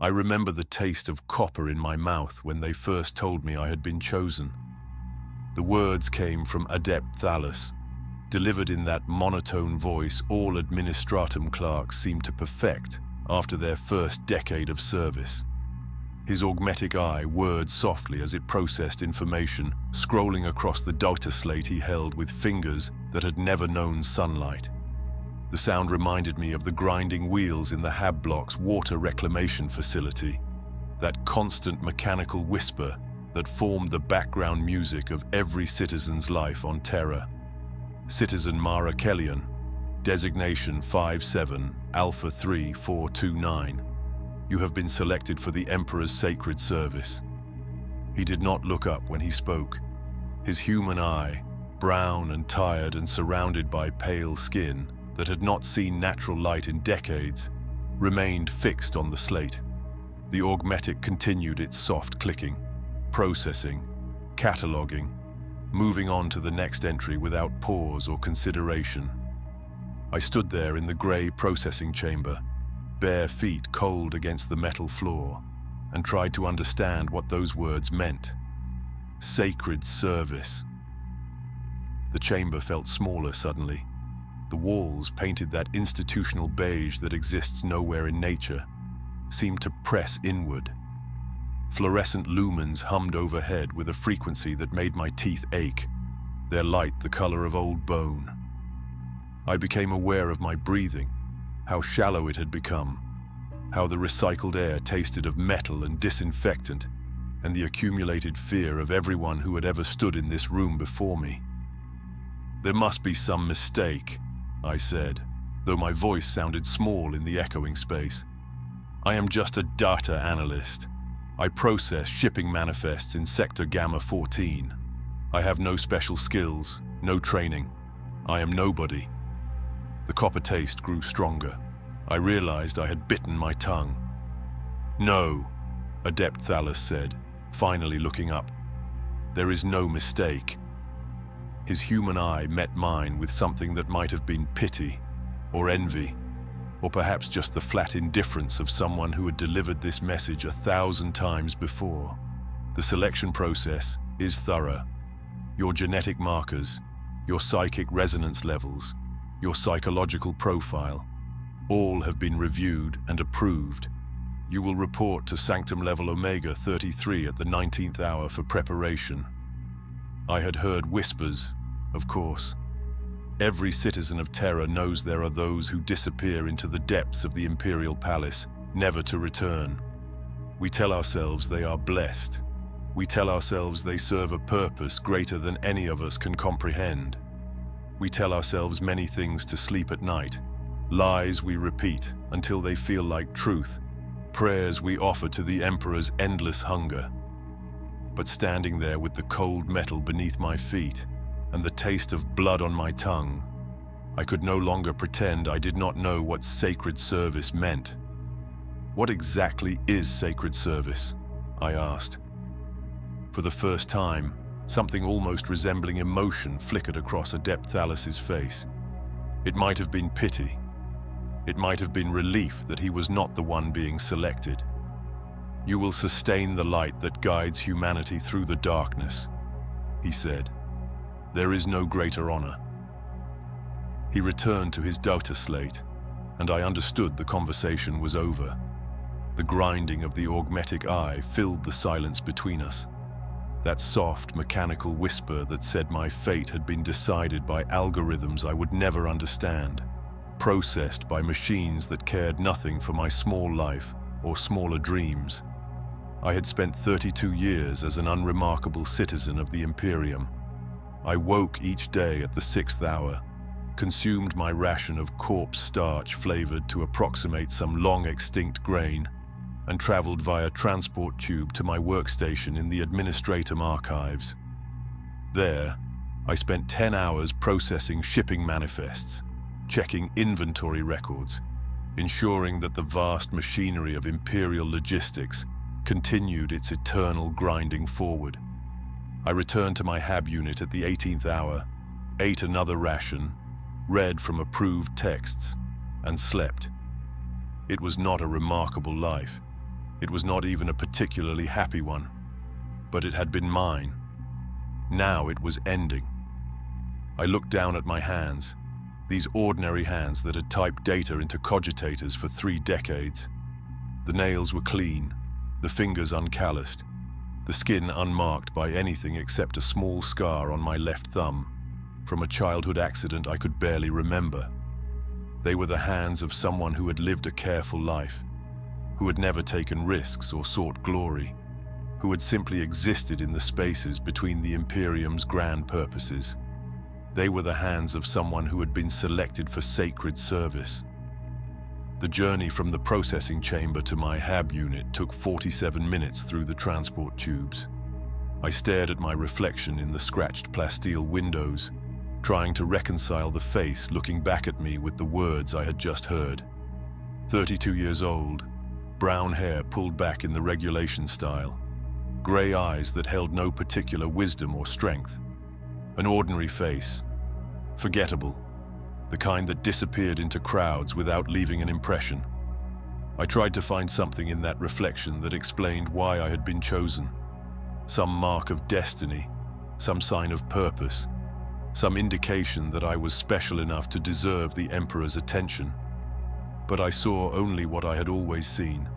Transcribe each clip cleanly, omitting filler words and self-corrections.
I remember the taste of copper in my mouth when they first told me I had been chosen. The words came from Adept Thalus, delivered in that monotone voice all administratum clerks seem to perfect after their first decade of service. His augmetic eye whirred softly as it processed information, scrolling across the data slate he held with fingers that had never known sunlight. The sound reminded me of the grinding wheels in the Hab Block's water reclamation facility, that constant mechanical whisper that formed the background music of every citizen's life on Terra. Citizen Mara Kellion, designation 57 Alpha 3429. You have been selected for the Emperor's sacred service. He did not look up when he spoke. His human eye, brown and tired and surrounded by pale skin that had not seen natural light in decades, remained fixed on the slate. The augmetic continued its soft clicking, processing, cataloging, moving on to the next entry without pause or consideration. I stood there in the grey processing chamber, bare feet cold against the metal floor, and tried to understand what those words meant. Sacred service. The chamber felt smaller suddenly. The walls, painted that institutional beige that exists nowhere in nature, seemed to press inward. Fluorescent lumens hummed overhead with a frequency that made my teeth ache, their light the color of old bone. I became aware of my breathing, how shallow it had become, how the recycled air tasted of metal and disinfectant, and the accumulated fear of everyone who had ever stood in this room before me. There must be some mistake, I said, though my voice sounded small in the echoing space. I am just a data analyst. I process shipping manifests in Sector Gamma 14. I have no special skills, no training. I am nobody. The copper taste grew stronger. I realized I had bitten my tongue. No, Adept Thalus said, finally looking up. There is no mistake. His human eye met mine with something that might have been pity, or envy, or perhaps just the flat indifference of someone who had delivered this message 1,000 times before. The selection process is thorough. Your genetic markers, your psychic resonance levels, your psychological profile, all have been reviewed and approved. You will report to Sanctum Level Omega 33 at the 19th hour for preparation. I had heard whispers, of course. Every citizen of Terra knows there are those who disappear into the depths of the Imperial Palace, never to return. We tell ourselves they are blessed. We tell ourselves they serve a purpose greater than any of us can comprehend. We tell ourselves many things to sleep at night, lies we repeat until they feel like truth, prayers we offer to the Emperor's endless hunger. But standing there with the cold metal beneath my feet and the taste of blood on my tongue, I could no longer pretend I did not know what sacred service meant. What exactly is sacred service? I asked. For the first time, something almost resembling emotion flickered across Adept Thalus's face. It might have been pity. It might have been relief that he was not the one being selected. You will sustain the light that guides humanity through the darkness, he said. There is no greater honor. He returned to his data slate, and I understood the conversation was over. The grinding of the augmetic eye filled the silence between us. That soft, mechanical whisper that said my fate had been decided by algorithms I would never understand, processed by machines that cared nothing for my small life or smaller dreams. I had spent 32 years as an unremarkable citizen of the Imperium. I woke each day at the 6th hour, consumed my ration of corpse starch flavored to approximate some long-extinct grain, and traveled via transport tube to my workstation in the Administratum archives. There, I spent 10 hours processing shipping manifests, checking inventory records, ensuring that the vast machinery of Imperial logistics continued its eternal grinding forward. I returned to my HAB unit at the 18th hour, ate another ration, read from approved texts, and slept. It was not a remarkable life. It was not even a particularly happy one, but it had been mine. Now it was ending. I looked down at my hands, these ordinary hands that had typed data into cogitators for 3 decades. The nails were clean, the fingers uncalloused, the skin unmarked by anything except a small scar on my left thumb from a childhood accident I could barely remember. They were the hands of someone who had lived a careful life, who had never taken risks or sought glory, who had simply existed in the spaces between the Imperium's grand purposes. They were the hands of someone who had been selected for sacred service. The journey from the processing chamber to my HAB unit took 47 minutes through the transport tubes. I stared at my reflection in the scratched plasteel windows, trying to reconcile the face looking back at me with the words I had just heard. 32 years old, brown hair pulled back in the regulation style, grey eyes that held no particular wisdom or strength. An ordinary face, forgettable, the kind that disappeared into crowds without leaving an impression. I tried to find something in that reflection that explained why I had been chosen. Some mark of destiny, some sign of purpose, some indication that I was special enough to deserve the Emperor's attention. But I saw only what I had always seen.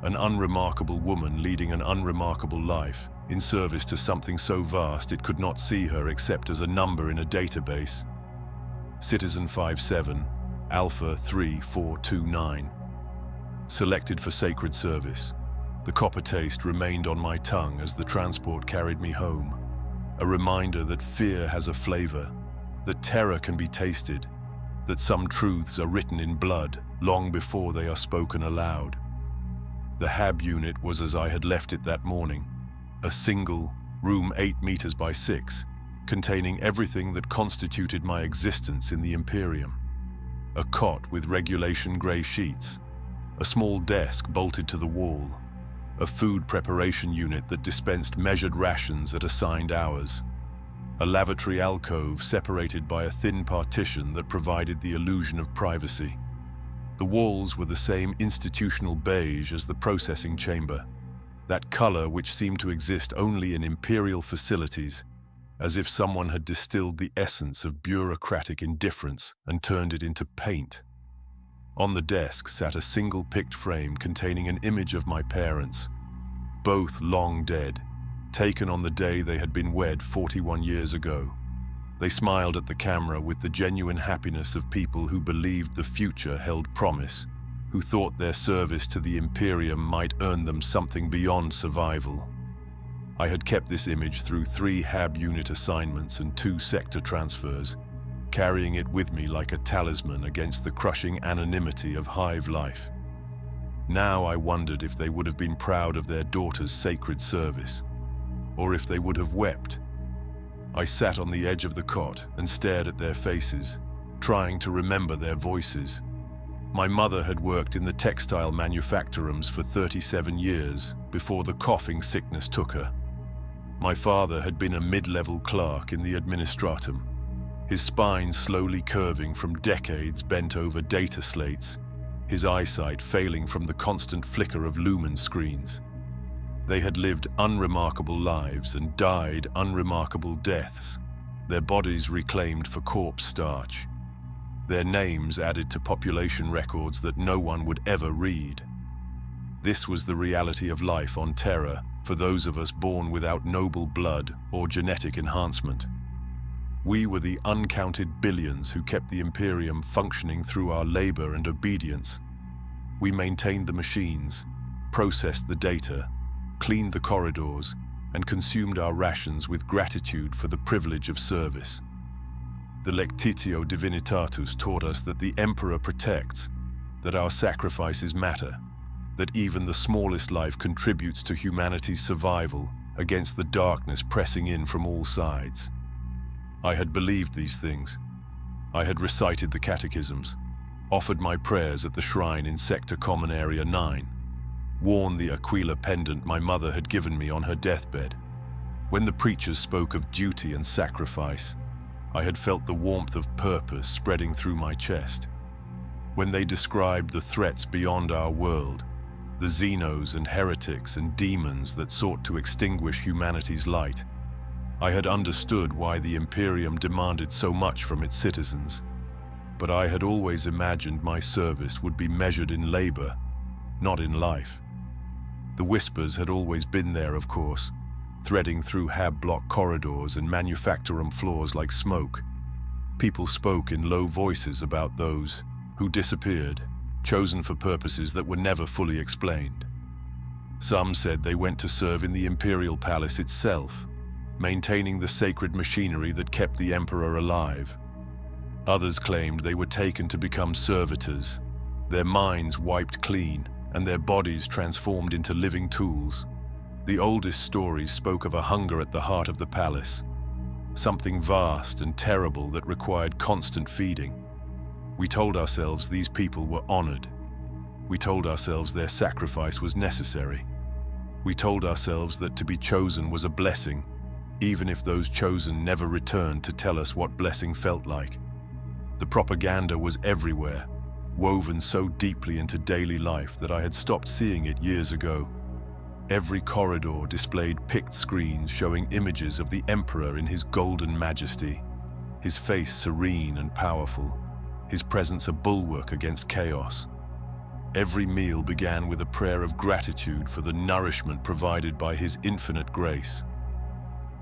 An unremarkable woman leading an unremarkable life, in service to something so vast it could not see her except as a number in a database. Citizen 57, Alpha 3429. Selected for sacred service. The copper taste remained on my tongue as the transport carried me home. A reminder that fear has a flavor, that terror can be tasted, that some truths are written in blood long before they are spoken aloud. The HAB unit was as I had left it that morning, a single, room 8 meters by 6, containing everything that constituted my existence in the Imperium. A cot with regulation grey sheets, a small desk bolted to the wall, a food preparation unit that dispensed measured rations at assigned hours, a lavatory alcove separated by a thin partition that provided the illusion of privacy. The walls were the same institutional beige as the processing chamber, that color which seemed to exist only in imperial facilities, as if someone had distilled the essence of bureaucratic indifference and turned it into paint. On the desk sat a single picked frame containing an image of my parents, both long dead, taken on the day they had been wed 41 years ago. They smiled at the camera with the genuine happiness of people who believed the future held promise, who thought their service to the Imperium might earn them something beyond survival. I had kept this image through 3 HAB unit assignments and 2 sector transfers, carrying it with me like a talisman against the crushing anonymity of hive life. Now I wondered if they would have been proud of their daughter's sacred service, or if they would have wept. I sat on the edge of the cot and stared at their faces, trying to remember their voices. My mother had worked in the textile manufactorums for 37 years before the coughing sickness took her. My father had been a mid-level clerk in the administratum, his spine slowly curving from decades bent over data slates, his eyesight failing from the constant flicker of lumen screens. They had lived unremarkable lives and died unremarkable deaths, their bodies reclaimed for corpse starch, their names added to population records that no one would ever read. This was the reality of life on Terra for those of us born without noble blood or genetic enhancement. We were the uncounted billions who kept the Imperium functioning through our labor and obedience. We maintained the machines, processed the data, cleaned the corridors, and consumed our rations with gratitude for the privilege of service. The Lectitio Divinitatus taught us that the Emperor protects, that our sacrifices matter, that even the smallest life contributes to humanity's survival against the darkness pressing in from all sides. I had believed these things. I had recited the catechisms, offered my prayers at the shrine in Sector Common Area 9, worn the Aquila pendant my mother had given me on her deathbed. When the preachers spoke of duty and sacrifice, I had felt the warmth of purpose spreading through my chest. When they described the threats beyond our world, the Xenos and heretics and demons that sought to extinguish humanity's light. I had understood why the Imperium demanded so much from its citizens, but I had always imagined my service would be measured in labor, not in life. The whispers had always been there, of course, threading through hab-block corridors and manufactorum floors like smoke. People spoke in low voices about those who disappeared, chosen for purposes that were never fully explained. Some said they went to serve in the Imperial Palace itself, maintaining the sacred machinery that kept the Emperor alive. Others claimed they were taken to become servitors, their minds wiped clean and their bodies transformed into living tools. The oldest stories spoke of a hunger at the heart of the palace, something vast and terrible that required constant feeding. We told ourselves these people were honored. We told ourselves their sacrifice was necessary. We told ourselves that to be chosen was a blessing, even if those chosen never returned to tell us what blessing felt like. The propaganda was everywhere, woven so deeply into daily life that I had stopped seeing it years ago. Every corridor displayed picked screens showing images of the Emperor in his golden majesty, his face serene and powerful, his presence a bulwark against chaos. Every meal began with a prayer of gratitude for the nourishment provided by his infinite grace.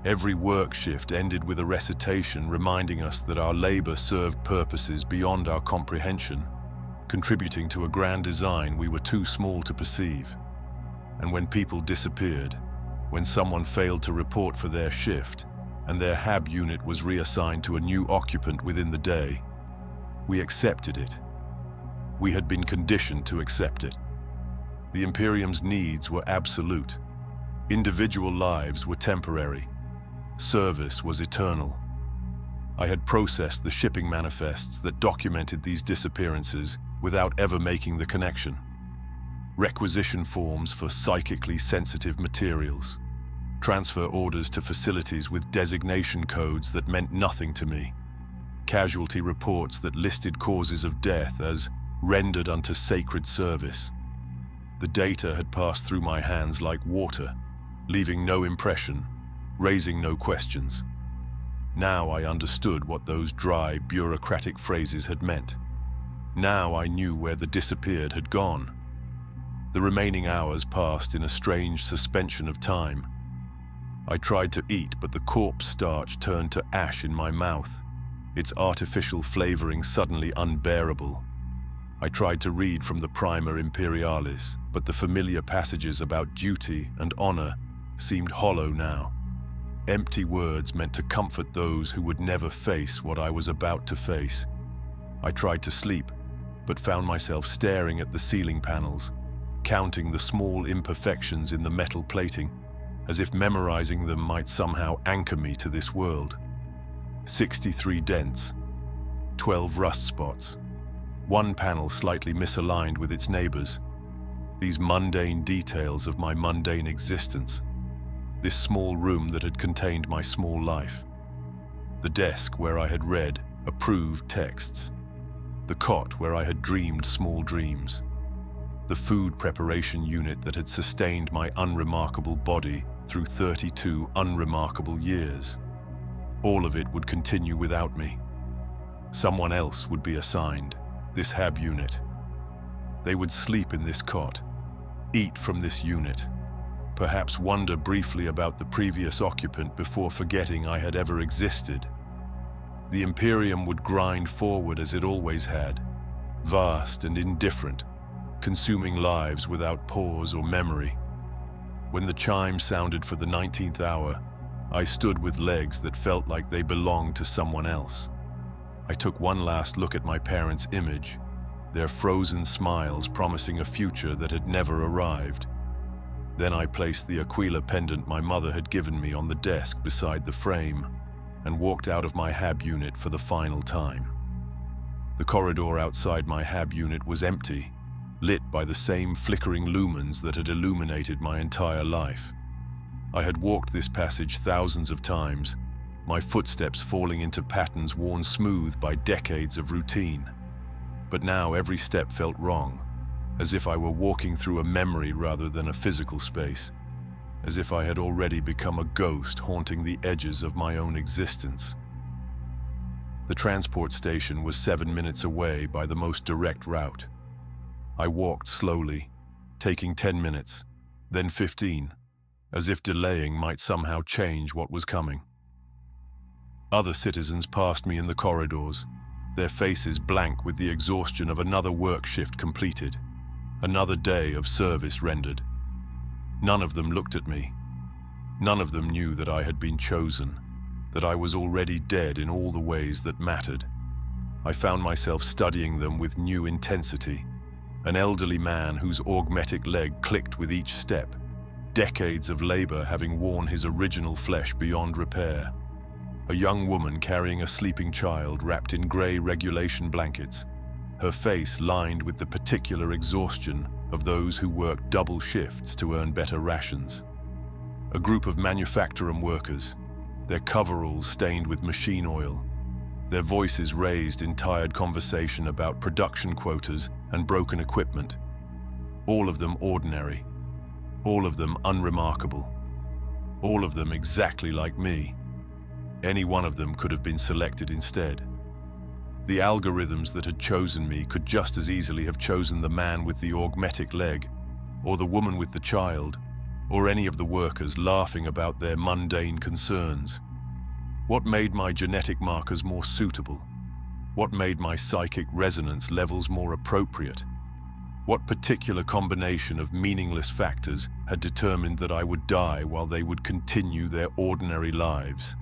Every work shift ended with a recitation reminding us that our labor served purposes beyond our comprehension, contributing to a grand design we were too small to perceive. And when people disappeared, when someone failed to report for their shift, and their HAB unit was reassigned to a new occupant within the day, we accepted it. We had been conditioned to accept it. The Imperium's needs were absolute. Individual lives were temporary. Service was eternal. I had processed the shipping manifests that documented these disappearances without ever making the connection. Requisition forms for psychically sensitive materials, transfer orders to facilities with designation codes that meant nothing to me, casualty reports that listed causes of death as rendered unto sacred service. The data had passed through my hands like water, leaving no impression, raising no questions. Now I understood what those dry, bureaucratic phrases had meant. Now I knew where the disappeared had gone. The remaining hours passed in a strange suspension of time. I tried to eat, but the corpse starch turned to ash in my mouth, its artificial flavoring suddenly unbearable. I tried to read from the Primer Imperialis, but the familiar passages about duty and honor seemed hollow now. Empty words meant to comfort those who would never face what I was about to face. I tried to sleep, but found myself staring at the ceiling panels, counting the small imperfections in the metal plating, as if memorizing them might somehow anchor me to this world. 63 dents, 12 rust spots, one panel slightly misaligned with its neighbors. These mundane details of my mundane existence. This small room that had contained my small life. The desk where I had read, approved texts. The cot where I had dreamed small dreams. The food preparation unit that had sustained my unremarkable body through 32 unremarkable years. All of it would continue without me. Someone else would be assigned, this HAB unit. They would sleep in this cot, eat from this unit, perhaps wonder briefly about the previous occupant before forgetting I had ever existed. The Imperium would grind forward as it always had, vast and indifferent, consuming lives without pause or memory. When the chime sounded for the 19th hour, I stood with legs that felt like they belonged to someone else. I took one last look at my parents' image, their frozen smiles promising a future that had never arrived. Then I placed the Aquila pendant my mother had given me on the desk beside the frame and walked out of my HAB unit for the final time. The corridor outside my HAB unit was empty, lit by the same flickering lumens that had illuminated my entire life. I had walked this passage thousands of times, my footsteps falling into patterns worn smooth by decades of routine. But now every step felt wrong, as if I were walking through a memory rather than a physical space, as if I had already become a ghost haunting the edges of my own existence. The transport station was 7 minutes away by the most direct route. I walked slowly, taking 10 minutes, then 15, as if delaying might somehow change what was coming. Other citizens passed me in the corridors, their faces blank with the exhaustion of another work shift completed, another day of service rendered. None of them looked at me. None of them knew that I had been chosen, that I was already dead in all the ways that mattered. I found myself studying them with new intensity. An elderly man whose augmetic leg clicked with each step, decades of labor having worn his original flesh beyond repair. A young woman carrying a sleeping child wrapped in grey regulation blankets, her face lined with the particular exhaustion of those who work double shifts to earn better rations. A group of manufacturing workers, their coveralls stained with machine oil, their voices raised in tired conversation about production quotas and broken equipment. All of them ordinary, all of them unremarkable, all of them exactly like me. Any one of them could have been selected instead. The algorithms that had chosen me could just as easily have chosen the man with the augmetic leg, or the woman with the child, or any of the workers laughing about their mundane concerns. What made my genetic markers more suitable? What made my psychic resonance levels more appropriate? What particular combination of meaningless factors had determined that I would die while they would continue their ordinary lives?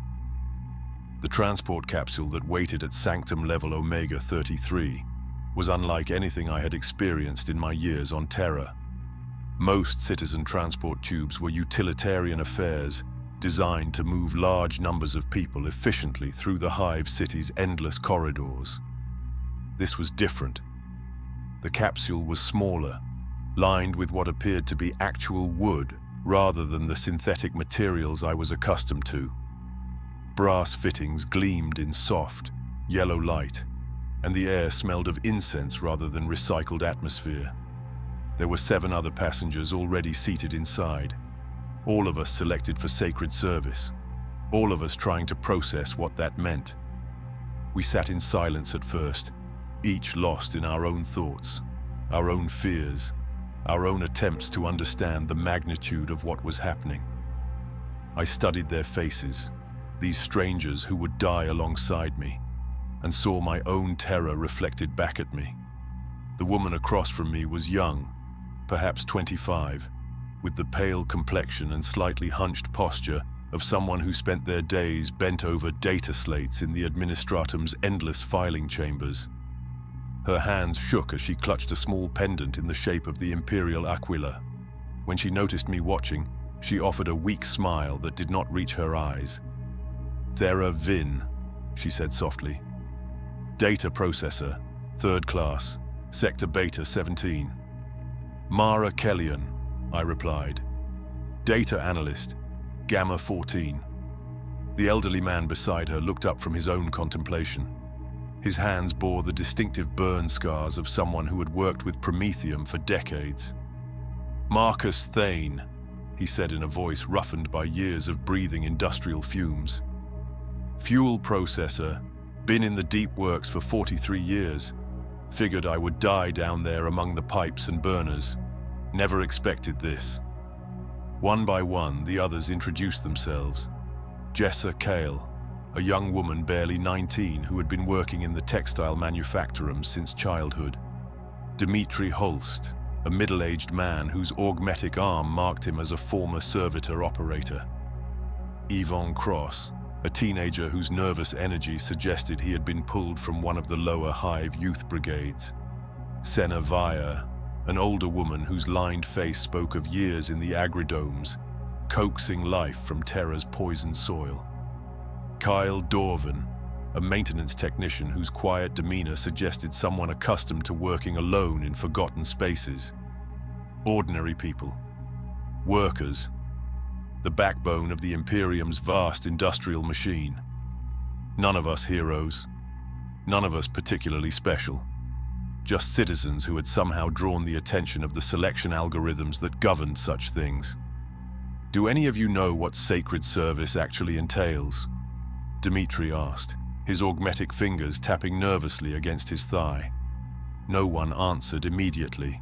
The transport capsule that waited at Sanctum Level Omega 33 was unlike anything I had experienced in my years on Terra. Most citizen transport tubes were utilitarian affairs designed to move large numbers of people efficiently through the Hive City's endless corridors. This was different. The capsule was smaller, lined with what appeared to be actual wood rather than the synthetic materials I was accustomed to. Brass fittings gleamed in soft, yellow light, and the air smelled of incense rather than recycled atmosphere. There were 7 other passengers already seated inside, all of us selected for sacred service, all of us trying to process what that meant. We sat in silence at first, each lost in our own thoughts, our own fears, our own attempts to understand the magnitude of what was happening. I studied their faces, these strangers who would die alongside me, and saw my own terror reflected back at me. The woman across from me was young, perhaps 25, with the pale complexion and slightly hunched posture of someone who spent their days bent over data slates in the administratum's endless filing chambers. Her hands shook as she clutched a small pendant in the shape of the imperial aquila. When she noticed me watching, she offered a weak smile that did not reach her eyes. "Thera Vin," she said softly. "Data processor, 3rd class, Sector Beta 17. "Mara Kellyan," I replied. "Data analyst, Gamma 14. The elderly man beside her looked up from his own contemplation. His hands bore the distinctive burn scars of someone who had worked with Promethium for decades. "Marcus Thane," he said in a voice roughened by years of breathing industrial fumes. "Fuel processor, been in the deep works for 43 years. Figured I would die down there among the pipes and burners. Never expected this." One by one, the others introduced themselves. Jessa Kale, a young woman barely 19 who had been working in the textile manufactorum since childhood. Dmitri Holst, a middle-aged man whose augmetic arm marked him as a former servitor operator. Yvonne Cross, a teenager whose nervous energy suggested he had been pulled from one of the lower Hive youth brigades. Senna Vaya, an older woman whose lined face spoke of years in the agridomes, coaxing life from Terra's poisoned soil. Kyle Dorvan, a maintenance technician whose quiet demeanor suggested someone accustomed to working alone in forgotten spaces. Ordinary people. Workers. The backbone of the Imperium's vast industrial machine. None of us heroes. None of us particularly special. just citizens who had somehow drawn the attention of the selection algorithms that governed such things. "Do any of you know what sacred service actually entails?" Dmitri asked, his augmetic fingers tapping nervously against his thigh. No one answered immediately.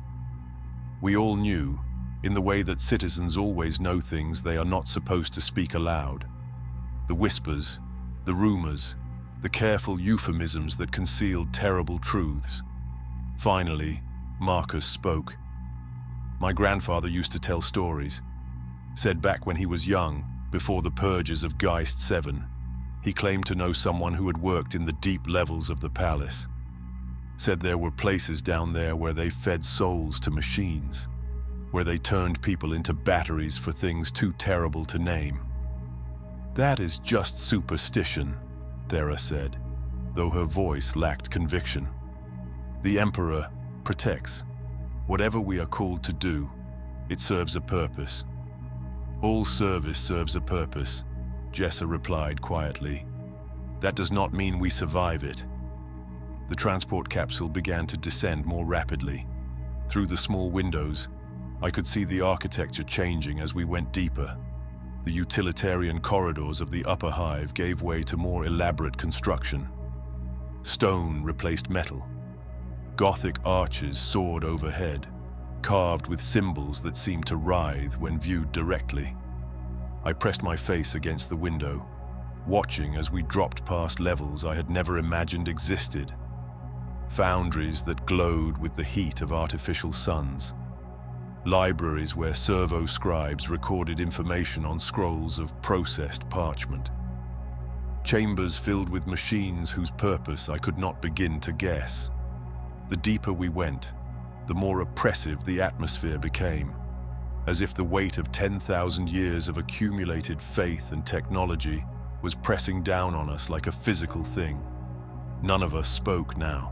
We all knew, in the way that citizens always know things they are not supposed to speak aloud. The whispers, the rumors, the careful euphemisms that concealed terrible truths. Finally, Marcus spoke. "My grandfather used to tell stories. Said back when he was young, before the purges of Geist 7, he claimed to know someone who had worked in the deep levels of the palace. Said there were places down there where they fed souls to machines, where they turned people into batteries for things too terrible to name." "That is just superstition," Thera said, though her voice lacked conviction. "The Emperor protects. Whatever we are called to do, it serves a purpose." "All service serves a purpose," Jessa replied quietly. "That does not mean we survive it." The transport capsule began to descend more rapidly. Through the small windows, I could see the architecture changing as we went deeper. The utilitarian corridors of the upper hive gave way to more elaborate construction. Stone replaced metal. Gothic arches soared overhead, carved with symbols that seemed to writhe when viewed directly. I pressed my face against the window, watching as we dropped past levels I had never imagined existed. Foundries that glowed with the heat of artificial suns. Libraries where servo-scribes recorded information on scrolls of processed parchment. Chambers filled with machines whose purpose I could not begin to guess. The deeper we went, the more oppressive the atmosphere became, as if the weight of 10,000 years of accumulated faith and technology was pressing down on us like a physical thing. None of us spoke now.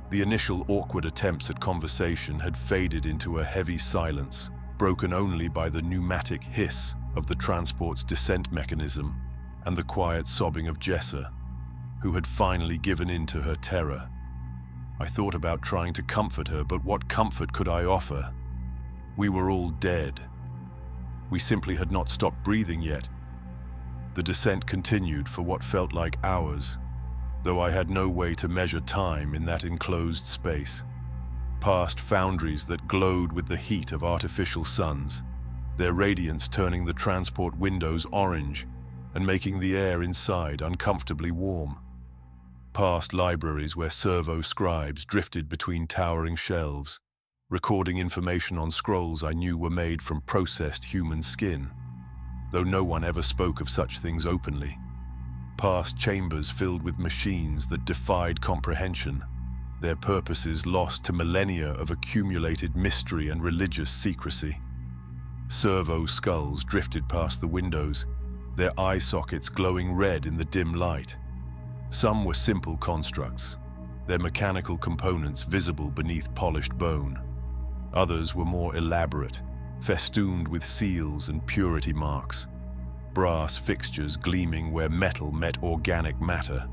The initial awkward attempts at conversation had faded into a heavy silence, broken only by the pneumatic hiss of the transport's descent mechanism and the quiet sobbing of Jessa, who had finally given in to her terror. I thought about trying to comfort her, but what comfort could I offer? We were all dead. We simply had not stopped breathing yet. The descent continued for what felt like hours, though I had no way to measure time in that enclosed space. Past foundries that glowed with the heat of artificial suns, their radiance turning the transport windows orange and making the air inside uncomfortably warm. Past libraries where servo-scribes drifted between towering shelves, recording information on scrolls I knew were made from processed human skin, though no one ever spoke of such things openly. Past chambers filled with machines that defied comprehension, their purposes lost to millennia of accumulated mystery and religious secrecy. Servo skulls drifted past the windows, their eye sockets glowing red in the dim light. Some were simple constructs, their mechanical components visible beneath polished bone. Others were more elaborate, festooned with seals and purity marks. Brass fixtures gleaming where metal met organic matter.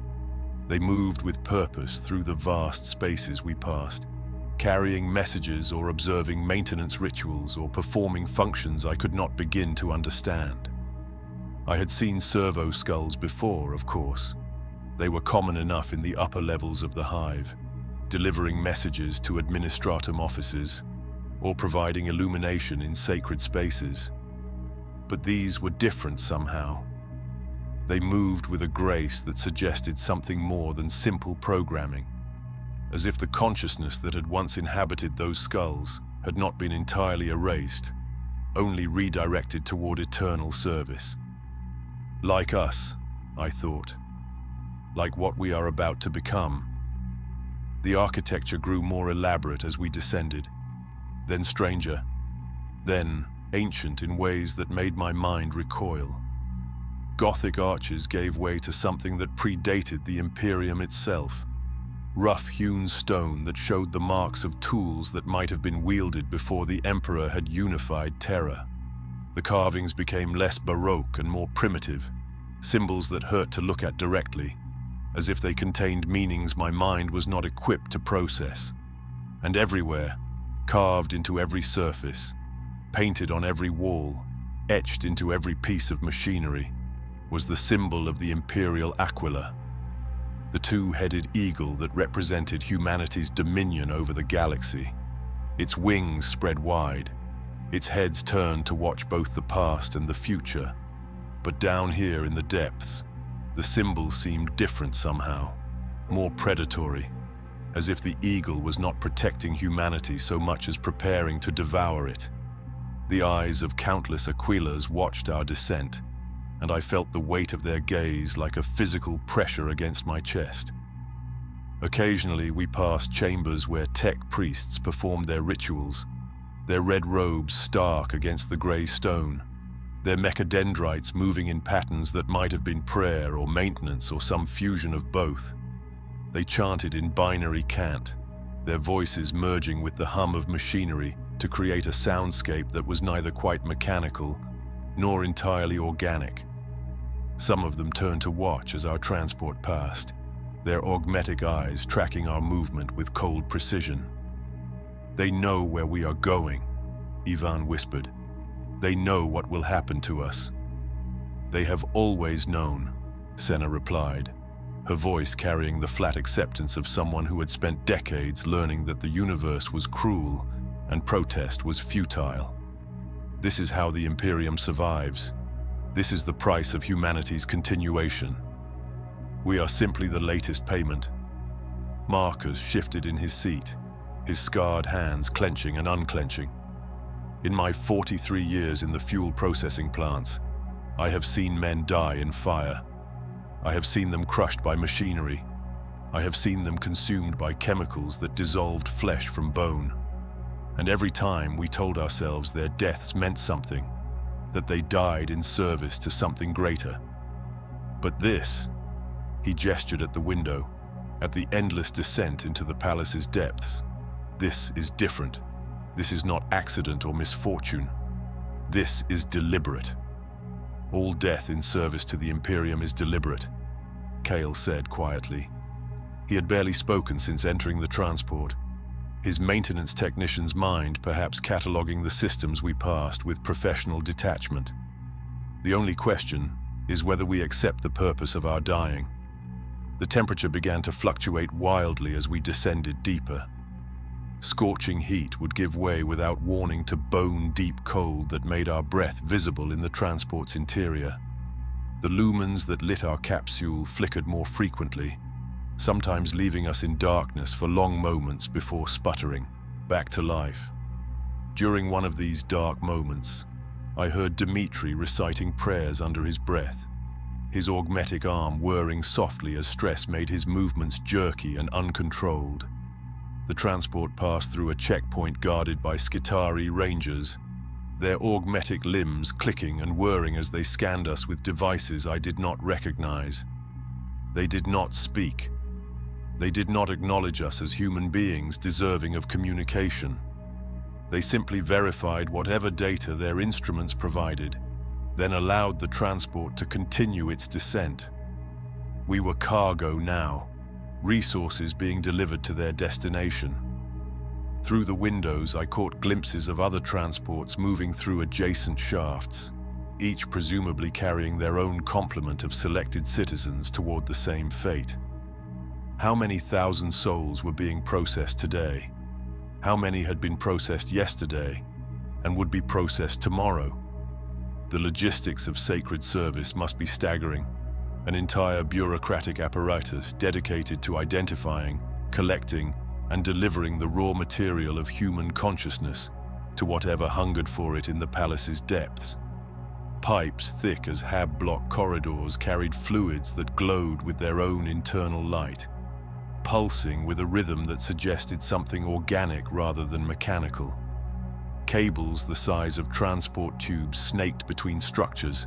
They moved with purpose through the vast spaces we passed, carrying messages or observing maintenance rituals or performing functions I could not begin to understand. I had seen servo skulls before, of course. They were common enough in the upper levels of the hive, delivering messages to administratum offices or providing illumination in sacred spaces. But these were different somehow. They moved with a grace that suggested something more than simple programming, as if the consciousness that had once inhabited those skulls had not been entirely erased, only redirected toward eternal service. Like us, I thought. Like what we are about to become. The architecture grew more elaborate as we descended, then stranger, then ancient in ways that made my mind recoil. Gothic arches gave way to something that predated the Imperium itself, rough-hewn stone that showed the marks of tools that might have been wielded before the Emperor had unified Terra. The carvings became less baroque and more primitive, symbols that hurt to look at directly, as if they contained meanings my mind was not equipped to process. And everywhere, carved into every surface, painted on every wall, etched into every piece of machinery, was the symbol of the imperial aquila, the two-headed eagle that represented humanity's dominion over the galaxy. Its wings spread wide, its heads turned to watch both the past and the future. But down here in the depths, the symbol seemed different somehow, more predatory, as if the eagle was not protecting humanity so much as preparing to devour it. The eyes of countless Aquilas watched our descent, and I felt the weight of their gaze like a physical pressure against my chest. Occasionally we passed chambers where tech priests performed their rituals, their red robes stark against the grey stone, their mechadendrites moving in patterns that might have been prayer or maintenance or some fusion of both. They chanted in binary cant, their voices merging with the hum of machinery to create a soundscape that was neither quite mechanical nor entirely organic. Some of them turned to watch as our transport passed, their augmetic eyes tracking our movement with cold precision. "They know where we are going," Ivan whispered. "They know what will happen to us." "They have always known," Senna replied, her voice carrying the flat acceptance of someone who had spent decades learning that the universe was cruel and protest was futile. "This is how the Imperium survives. This is the price of humanity's continuation. We are simply the latest payment." Marcus shifted in his seat, his scarred hands clenching and unclenching. "In my 43 years in the fuel processing plants, I have seen men die in fire. I have seen them crushed by machinery. I have seen them consumed by chemicals that dissolved flesh from bone. And every time we told ourselves their deaths meant something, that they died in service to something greater. But this," he gestured at the window, at the endless descent into the palace's depths, "this is different. This is not accident or misfortune. This is deliberate. All death in service to the Imperium is deliberate," Cale said quietly. He had barely spoken since entering the transport, his maintenance technician's mind perhaps cataloging the systems we passed with professional detachment. "The only question is whether we accept the purpose of our dying." The temperature began to fluctuate wildly as we descended deeper. Scorching heat would give way without warning to bone-deep cold that made our breath visible in the transport's interior. The lumens that lit our capsule flickered more frequently, sometimes leaving us in darkness for long moments before sputtering back to life. During one of these dark moments, I heard Dmitri reciting prayers under his breath, his augmetic arm whirring softly as stress made his movements jerky and uncontrolled. The transport passed through a checkpoint guarded by Skitarii rangers, their augmetic limbs clicking and whirring as they scanned us with devices I did not recognize. They did not speak. They did not acknowledge us as human beings deserving of communication. They simply verified whatever data their instruments provided, then allowed the transport to continue its descent. We were cargo now, resources being delivered to their destination. Through the windows, I caught glimpses of other transports moving through adjacent shafts, each presumably carrying their own complement of selected citizens toward the same fate. How many thousand souls were being processed today? How many had been processed yesterday and would be processed tomorrow? The logistics of sacred service must be staggering, an entire bureaucratic apparatus dedicated to identifying, collecting, and delivering the raw material of human consciousness to whatever hungered for it in the palace's depths. Pipes thick as hab-block corridors carried fluids that glowed with their own internal light, pulsing with a rhythm that suggested something organic rather than mechanical. Cables the size of transport tubes snaked between structures,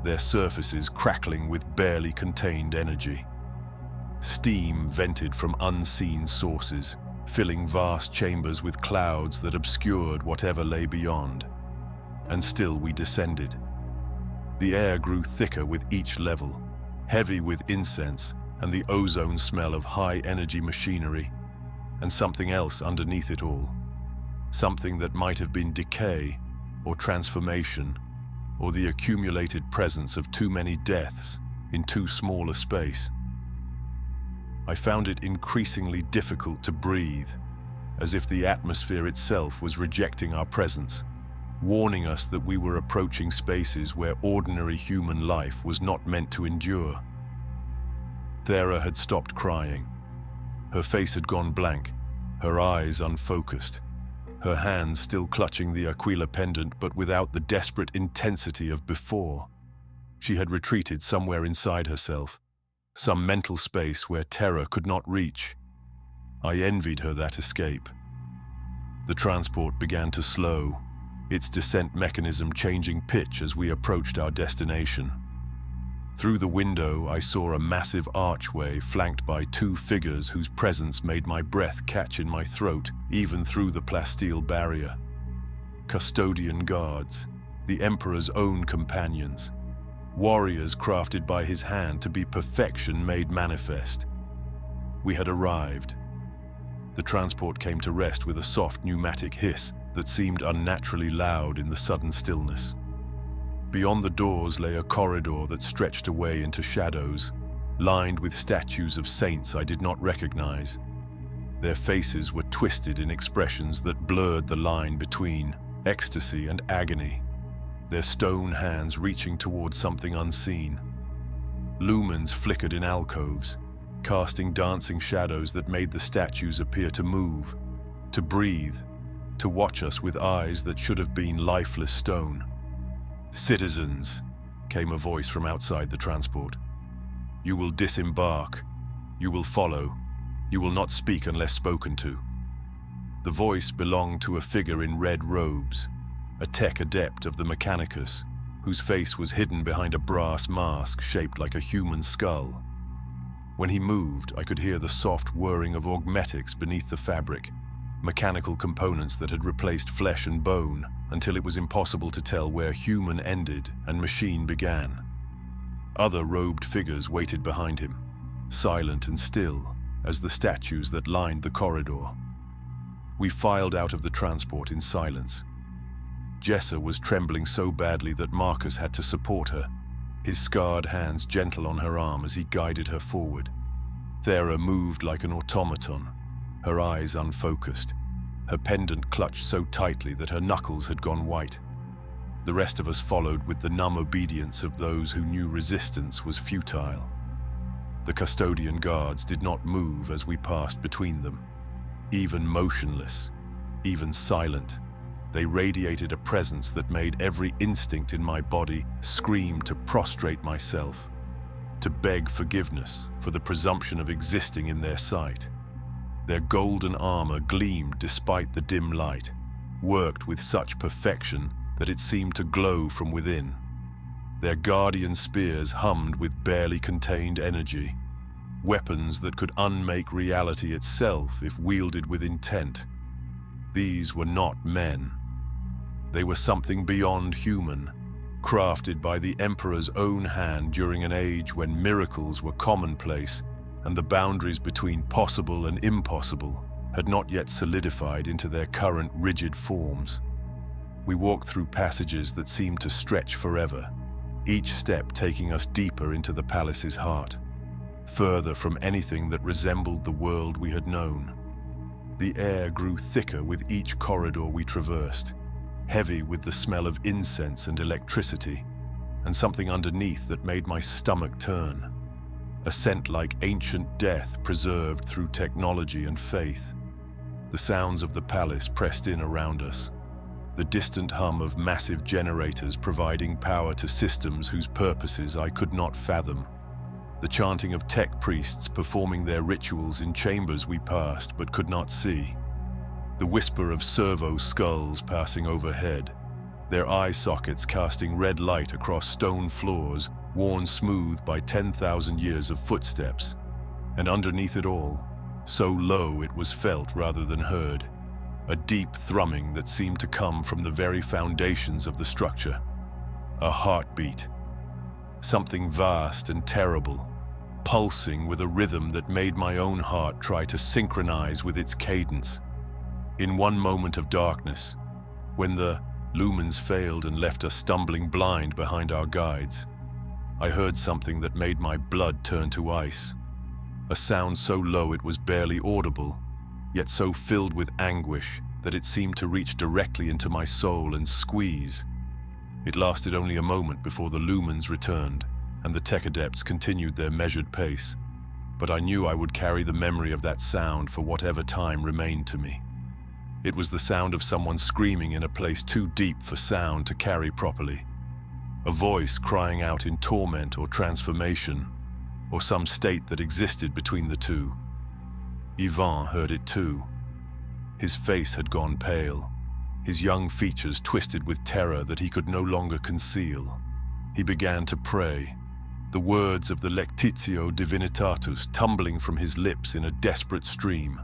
their surfaces crackling with barely contained energy. Steam vented from unseen sources, filling vast chambers with clouds that obscured whatever lay beyond. And still we descended. The air grew thicker with each level, heavy with incense, and the ozone smell of high-energy machinery, and something else underneath it all. Something that might have been decay, or transformation, or the accumulated presence of too many deaths in too small a space. I found it increasingly difficult to breathe, as if the atmosphere itself was rejecting our presence, warning us that we were approaching spaces where ordinary human life was not meant to endure. Thera had stopped crying. Her face had gone blank, her eyes unfocused, her hands still clutching the Aquila pendant but without the desperate intensity of before. She had retreated somewhere inside herself, some mental space where terror could not reach. I envied her that escape. The transport began to slow, its descent mechanism changing pitch as we approached our destination. Through the window, I saw a massive archway flanked by two figures whose presence made my breath catch in my throat, even through the plasteel barrier. Custodian guards, the Emperor's own companions, warriors crafted by his hand to be perfection made manifest. We had arrived. The transport came to rest with a soft pneumatic hiss that seemed unnaturally loud in the sudden stillness. Beyond the doors lay a corridor that stretched away into shadows, lined with statues of saints I did not recognize. Their faces were twisted in expressions that blurred the line between ecstasy and agony, their stone hands reaching towards something unseen. Lumens flickered in alcoves, casting dancing shadows that made the statues appear to move, to breathe, to watch us with eyes that should have been lifeless stone. "Citizens," came a voice from outside the transport. "You will disembark. You will follow. You will not speak unless spoken to." The voice belonged to a figure in red robes, a tech adept of the Mechanicus, whose face was hidden behind a brass mask shaped like a human skull. When he moved, I could hear the soft whirring of augmetics beneath the fabric, mechanical components that had replaced flesh and bone, until it was impossible to tell where human ended and machine began. Other robed figures waited behind him, silent and still as the statues that lined the corridor. We filed out of the transport in silence. Jessa was trembling so badly that Marcus had to support her, his scarred hands gentle on her arm as he guided her forward. Thera moved like an automaton, her eyes unfocused, her pendant clutched so tightly that her knuckles had gone white. The rest of us followed with the numb obedience of those who knew resistance was futile. The custodian guards did not move as we passed between them. Even motionless, even silent, they radiated a presence that made every instinct in my body scream to prostrate myself, to beg forgiveness for the presumption of existing in their sight. Their golden armor gleamed despite the dim light, worked with such perfection that it seemed to glow from within. Their guardian spears hummed with barely contained energy, weapons that could unmake reality itself if wielded with intent. These were not men. They were something beyond human, crafted by the Emperor's own hand during an age when miracles were commonplace and the boundaries between possible and impossible had not yet solidified into their current rigid forms. We walked through passages that seemed to stretch forever, each step taking us deeper into the palace's heart, further from anything that resembled the world we had known. The air grew thicker with each corridor we traversed, heavy with the smell of incense and electricity, and something underneath that made my stomach turn. A scent like ancient death preserved through technology and faith. The sounds of the palace pressed in around us, the distant hum of massive generators providing power to systems whose purposes I could not fathom. The chanting of tech priests performing their rituals in chambers we passed but could not see. The whisper of servo skulls passing overhead, their eye sockets casting red light across stone floors worn smooth by 10,000 years of footsteps. And underneath it all, so low it was felt rather than heard, a deep thrumming that seemed to come from the very foundations of the structure. A heartbeat. Something vast and terrible, pulsing with a rhythm that made my own heart try to synchronize with its cadence. In one moment of darkness, when the lumens failed and left us stumbling blind behind our guides, I heard something that made my blood turn to ice. A sound so low it was barely audible, yet so filled with anguish that it seemed to reach directly into my soul and squeeze. It lasted only a moment before the lumens returned, and the tech adepts continued their measured pace, but I knew I would carry the memory of that sound for whatever time remained to me. It was the sound of someone screaming in a place too deep for sound to carry properly. A voice crying out in torment or transformation, or some state that existed between the two. Ivan heard it too. His face had gone pale, his young features twisted with terror that he could no longer conceal. He began to pray, the words of the Lectitio Divinitatus tumbling from his lips in a desperate stream,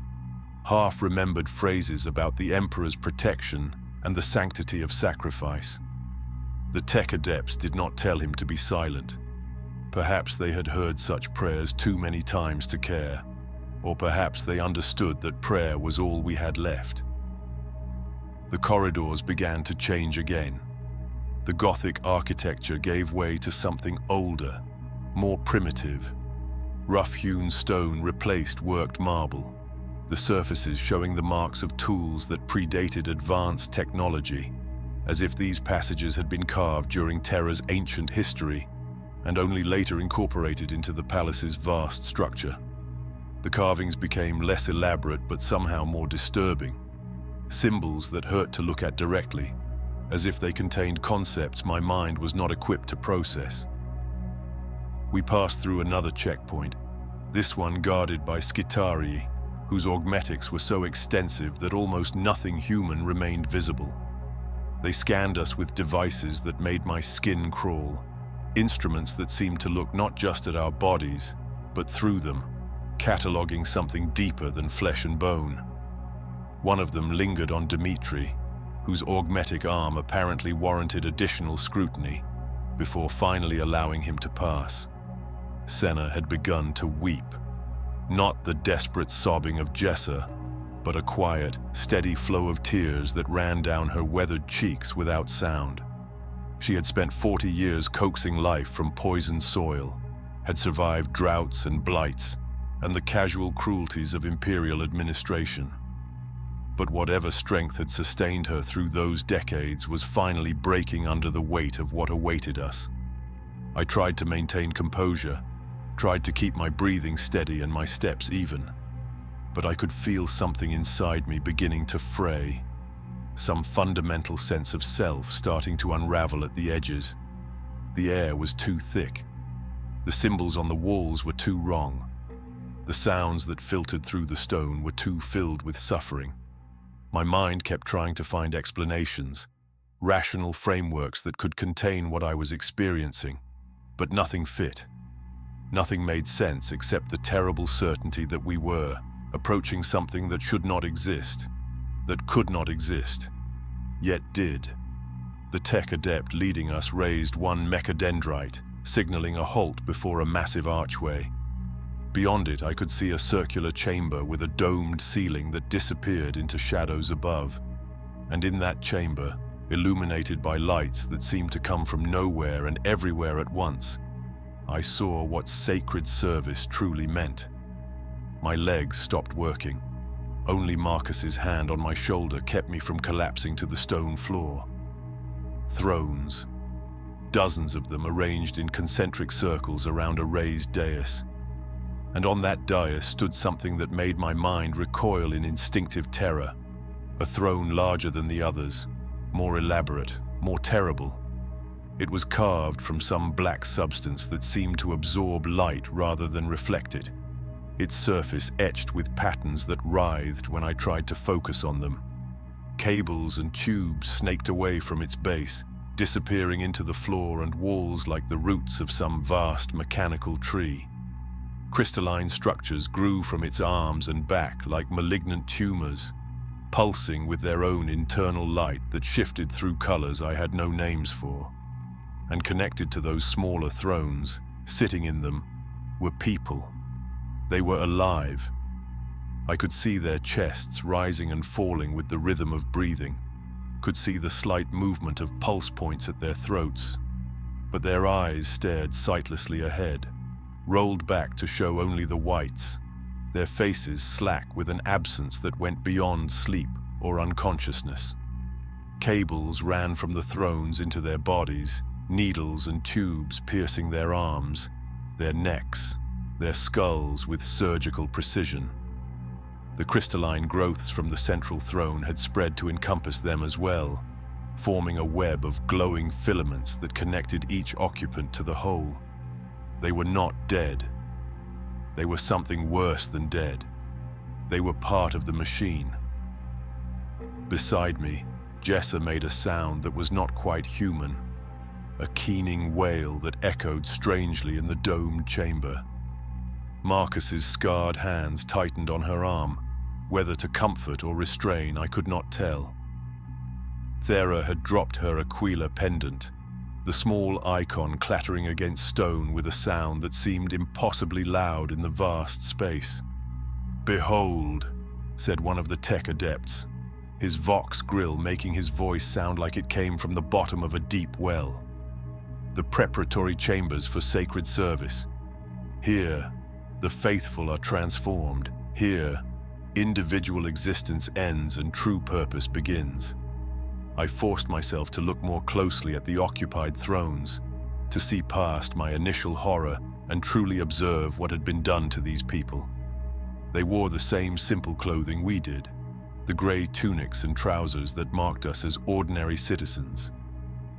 half-remembered phrases about the Emperor's protection and the sanctity of sacrifice. The tech adepts did not tell him to be silent. Perhaps they had heard such prayers too many times to care, or perhaps they understood that prayer was all we had left. The corridors began to change again. The Gothic architecture gave way to something older, more primitive. Rough-hewn stone replaced worked marble, the surfaces showing the marks of tools that predated advanced technology, as if these passages had been carved during Terra's ancient history and only later incorporated into the palace's vast structure. The carvings became less elaborate but somehow more disturbing, symbols that hurt to look at directly, as if they contained concepts my mind was not equipped to process. We passed through another checkpoint, this one guarded by Skitarii, whose augmetics were so extensive that almost nothing human remained visible. They scanned us with devices that made my skin crawl, instruments that seemed to look not just at our bodies, but through them, cataloging something deeper than flesh and bone. One of them lingered on Dmitri, whose augmetic arm apparently warranted additional scrutiny, before finally allowing him to pass. Senna had begun to weep, not the desperate sobbing of Jessa, but a quiet, steady flow of tears that ran down her weathered cheeks without sound. She had spent 40 years coaxing life from poisoned soil, had survived droughts and blights, and the casual cruelties of imperial administration. But whatever strength had sustained her through those decades was finally breaking under the weight of what awaited us. I tried to maintain composure, tried to keep my breathing steady and my steps even, but I could feel something inside me beginning to fray, some fundamental sense of self starting to unravel at the edges. The air was too thick. The symbols on the walls were too wrong. The sounds that filtered through the stone were too filled with suffering. My mind kept trying to find explanations, rational frameworks that could contain what I was experiencing, but nothing fit. Nothing made sense except the terrible certainty that we were approaching something that should not exist, that could not exist, yet did. The tech adept leading us raised one mechadendrite, signaling a halt before a massive archway. Beyond it, I could see a circular chamber with a domed ceiling that disappeared into shadows above. And in that chamber, illuminated by lights that seemed to come from nowhere and everywhere at once, I saw what sacred service truly meant. My legs stopped working. Only Marcus's hand on my shoulder kept me from collapsing to the stone floor. Thrones, dozens of them arranged in concentric circles around a raised dais. And on that dais stood something that made my mind recoil in instinctive terror. A throne larger than the others, more elaborate, more terrible. It was carved from some black substance that seemed to absorb light rather than reflect it, its surface etched with patterns that writhed when I tried to focus on them. Cables and tubes snaked away from its base, disappearing into the floor and walls like the roots of some vast mechanical tree. Crystalline structures grew from its arms and back like malignant tumors, pulsing with their own internal light that shifted through colors I had no names for. And connected to those smaller thrones, sitting in them, were people. They were alive. I could see their chests rising and falling with the rhythm of breathing, could see the slight movement of pulse points at their throats, but their eyes stared sightlessly ahead, rolled back to show only the whites, their faces slack with an absence that went beyond sleep or unconsciousness. Cables ran from the thrones into their bodies, needles and tubes piercing their arms, their necks, their skulls with surgical precision. The crystalline growths from the central throne had spread to encompass them as well, forming a web of glowing filaments that connected each occupant to the whole. They were not dead. They were something worse than dead. They were part of the machine. Beside me, Jessa made a sound that was not quite human, a keening wail that echoed strangely in the domed chamber. Marcus's scarred hands tightened on her arm, whether to comfort or restrain I could not tell. Thera had dropped her Aquila pendant, the small icon clattering against stone with a sound that seemed impossibly loud in the vast space. "Behold," said one of the tech adepts, his vox grill making his voice sound like it came from the bottom of a deep well. "The preparatory chambers for sacred service. Here, the faithful are transformed. Here, individual existence ends and true purpose begins." I forced myself to look more closely at the occupied thrones, to see past my initial horror and truly observe what had been done to these people. They wore the same simple clothing we did, the grey tunics and trousers that marked us as ordinary citizens.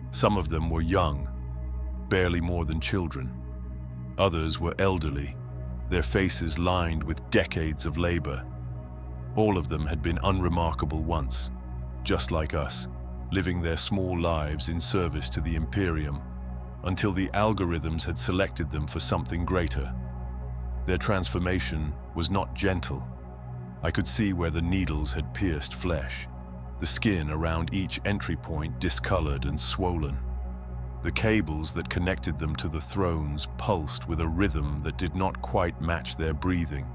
Some of them were young, barely more than children. Others were elderly, their faces lined with decades of labor. All of them had been unremarkable once, just like us, living their small lives in service to the Imperium, until the algorithms had selected them for something greater. Their transformation was not gentle. I could see where the needles had pierced flesh, the skin around each entry point discolored and swollen. The cables that connected them to the thrones pulsed with a rhythm that did not quite match their breathing,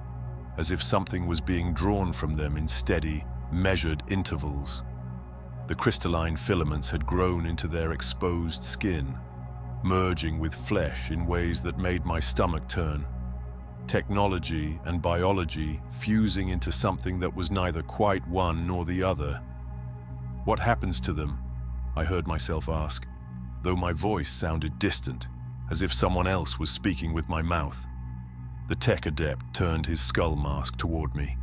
as if something was being drawn from them in steady, measured intervals. The crystalline filaments had grown into their exposed skin, merging with flesh in ways that made my stomach turn. Technology and biology fusing into something that was neither quite one nor the other. "What happens to them?" I heard myself ask, though my voice sounded distant, as if someone else was speaking with my mouth. The tech adept turned his skull mask toward me.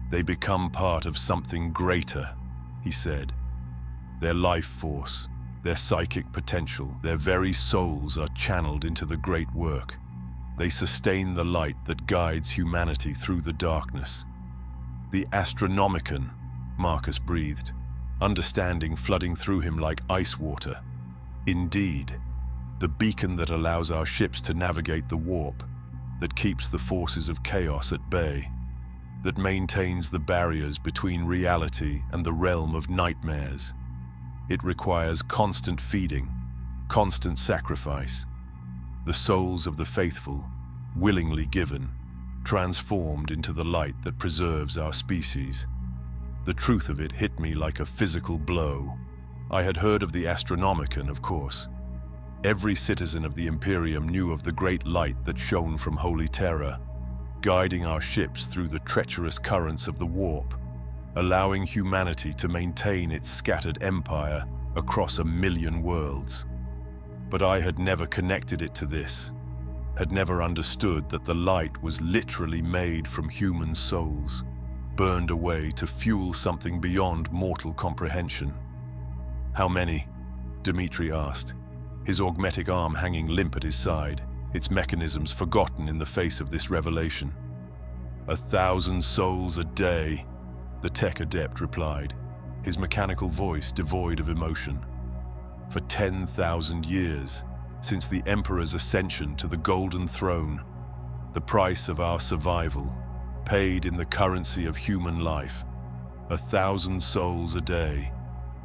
"They become part of something greater," he said. "Their life force, their psychic potential, their very souls are channeled into the great work. They sustain the light that guides humanity through the darkness." "The Astronomicon," Marcus breathed, understanding flooding through him like ice water. "Indeed, the beacon that allows our ships to navigate the warp, that keeps the forces of chaos at bay, that maintains the barriers between reality and the realm of nightmares. It requires constant feeding, constant sacrifice. The souls of the faithful, willingly given, transformed into the light that preserves our species." The truth of it hit me like a physical blow. I had heard of the Astronomicon, of course. Every citizen of the Imperium knew of the great light that shone from Holy Terra, guiding our ships through the treacherous currents of the warp, allowing humanity to maintain its scattered empire across 1,000,000 worlds. But I had never connected it to this, had never understood that the light was literally made from human souls, burned away to fuel something beyond mortal comprehension. "How many?" Dmitri asked, his augmetic arm hanging limp at his side, its mechanisms forgotten in the face of this revelation. 1,000 souls a day, the tech adept replied, his mechanical voice devoid of emotion. "For 10,000 years, since the Emperor's ascension to the Golden Throne, the price of our survival, paid in the currency of human life. 1,000 souls a day."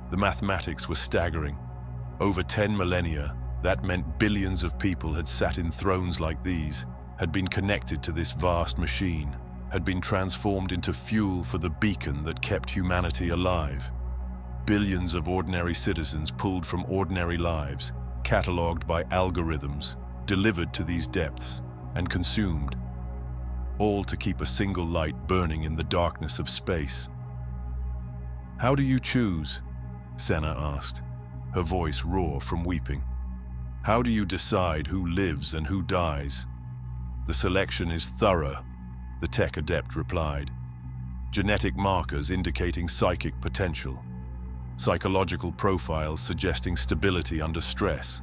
The mathematics were staggering. Over 10 millennia, that meant billions of people had sat in thrones like these, had been connected to this vast machine, had been transformed into fuel for the beacon that kept humanity alive. Billions of ordinary citizens pulled from ordinary lives, catalogued by algorithms, delivered to these depths, and consumed, all to keep a single light burning in the darkness of space. "How do you choose?" Senna asked, her voice raw from weeping. "How do you decide who lives and who dies?" "The selection is thorough," the tech adept replied. "Genetic markers indicating psychic potential, psychological profiles suggesting stability under stress,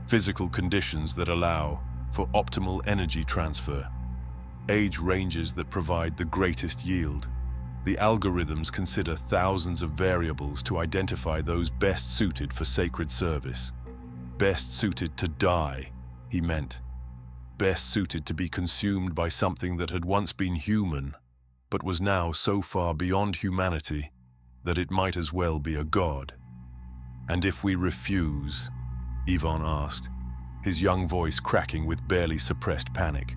physical conditions that allow for optimal energy transfer, age ranges that provide the greatest yield. The algorithms consider thousands of variables to identify those best suited for sacred service. Best suited to die, he meant. Best suited to be consumed by something that had once been human, but was now so far beyond humanity that it might as well be a god. "And if we refuse?" Yvonne asked, his young voice cracking with barely suppressed panic.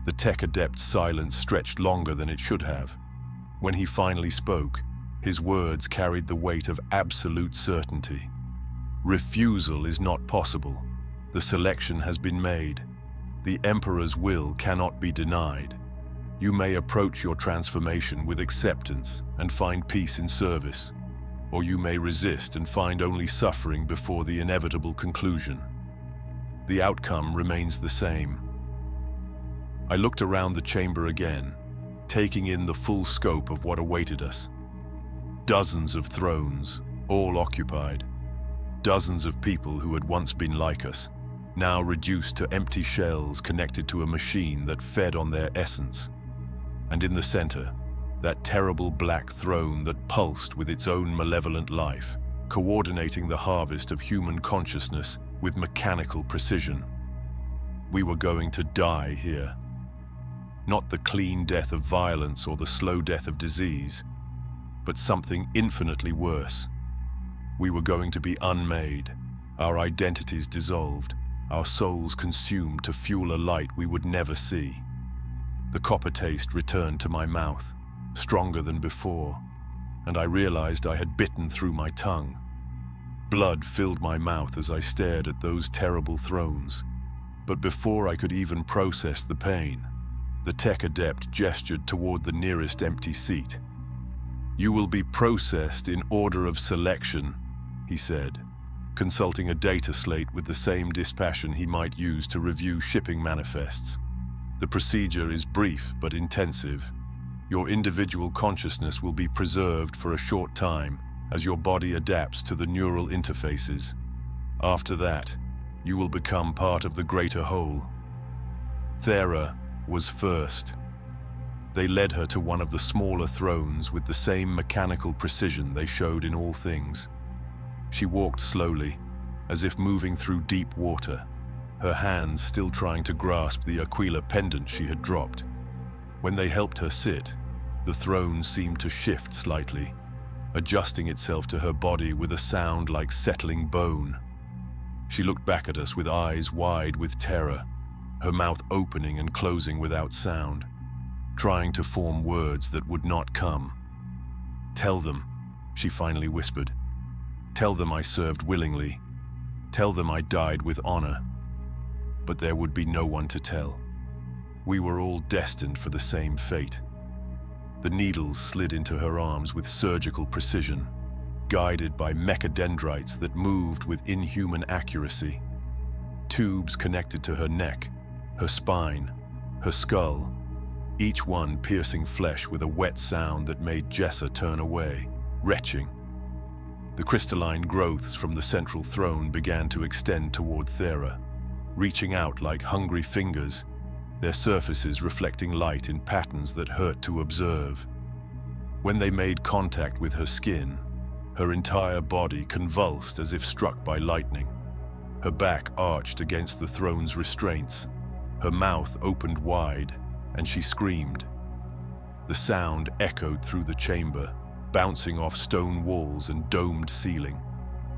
The tech adept's silence stretched longer than it should have. When he finally spoke, his words carried the weight of absolute certainty. "Refusal is not possible. The selection has been made. The Emperor's will cannot be denied. You may approach your transformation with acceptance and find peace in service, or you may resist and find only suffering before the inevitable conclusion. The outcome remains the same." I looked around the chamber again, taking in the full scope of what awaited us. Dozens of thrones, all occupied. Dozens of people who had once been like us, now reduced to empty shells connected to a machine that fed on their essence. And in the center, that terrible black throne that pulsed with its own malevolent life, coordinating the harvest of human consciousness with mechanical precision. We were going to die here. Not the clean death of violence or the slow death of disease, but something infinitely worse. We were going to be unmade, our identities dissolved, our souls consumed to fuel a light we would never see. The copper taste returned to my mouth, stronger than before, and I realized I had bitten through my tongue. Blood filled my mouth as I stared at those terrible thrones. But before I could even process the pain, the tech adept gestured toward the nearest empty seat. "You will be processed in order of selection," he said, consulting a data slate with the same dispassion he might use to review shipping manifests. "The procedure is brief but intensive. Your individual consciousness will be preserved for a short time as your body adapts to the neural interfaces. After that, you will become part of the greater whole." Thera was first. They led her to one of the smaller thrones with the same mechanical precision they showed in all things. She walked slowly, as if moving through deep water, her hands still trying to grasp the Aquila pendant she had dropped. When they helped her sit, the throne seemed to shift slightly, adjusting itself to her body with a sound like settling bone. She looked back at us with eyes wide with terror, her mouth opening and closing without sound, trying to form words that would not come. "Tell them," she finally whispered. "Tell them I served willingly. Tell them I died with honor." But there would be no one to tell. We were all destined for the same fate. The needles slid into her arms with surgical precision, guided by mechadendrites that moved with inhuman accuracy. Tubes connected to her neck, her spine, her skull, each one piercing flesh with a wet sound that made Jessa turn away, retching. The crystalline growths from the central throne began to extend toward Thera, reaching out like hungry fingers, their surfaces reflecting light in patterns that hurt to observe. When they made contact with her skin, her entire body convulsed as if struck by lightning. Her back arched against the throne's restraints, her mouth opened wide, and she screamed. The sound echoed through the chamber, bouncing off stone walls and domed ceiling,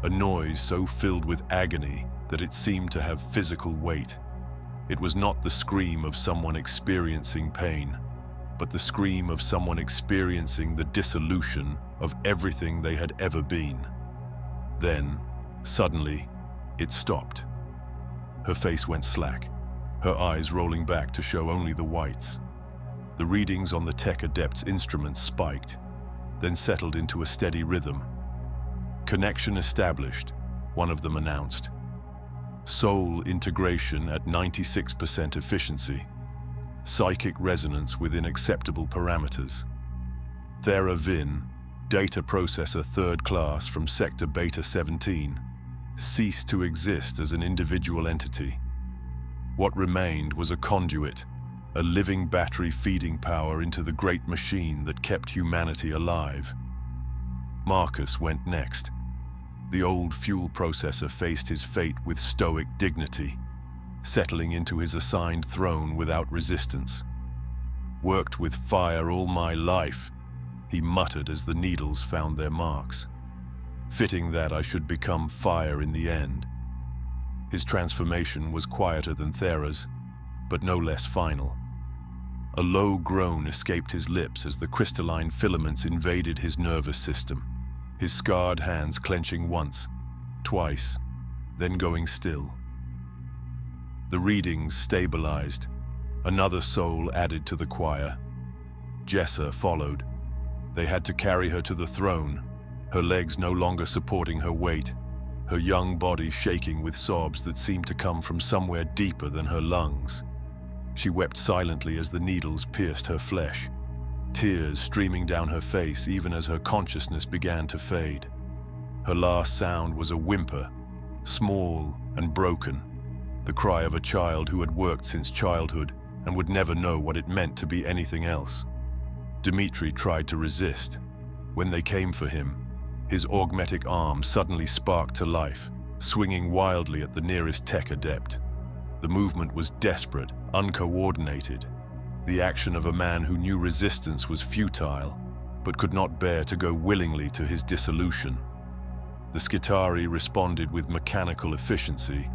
a noise so filled with agony that it seemed to have physical weight. It was not the scream of someone experiencing pain, but the scream of someone experiencing the dissolution of everything they had ever been. Then, suddenly, it stopped. Her face went slack, her eyes rolling back to show only the whites. The readings on the Tech Adept's instruments spiked, then settled into a steady rhythm. Connection established, one of them announced. Soul integration at 96% efficiency. Psychic resonance within acceptable parameters. Thera Vin, data processor 3rd class from Sector Beta 17, ceased to exist as an individual entity. What remained was a conduit, a living battery feeding power into the great machine that kept humanity alive. Marcus went next. The old fuel processor faced his fate with stoic dignity, settling into his assigned throne without resistance. "Worked with fire all my life," he muttered as the needles found their marks. "Fitting that I should become fire in the end." His transformation was quieter than Thera's, but no less final. A low groan escaped his lips as the crystalline filaments invaded his nervous system, his scarred hands clenching once, twice, then going still. The readings stabilized. Another soul added to the choir. Jessa followed. They had to carry her to the throne, her legs no longer supporting her weight, her young body shaking with sobs that seemed to come from somewhere deeper than her lungs. She wept silently as the needles pierced her flesh, tears streaming down her face even as her consciousness began to fade. Her last sound was a whimper, small and broken, the cry of a child who had worked since childhood and would never know what it meant to be anything else. Dmitri tried to resist. When they came for him, his augmetic arm suddenly sparked to life, swinging wildly at the nearest Tech Adept. The movement was desperate, uncoordinated, the action of a man who knew resistance was futile, but could not bear to go willingly to his dissolution. The Skitari responded with mechanical efficiency,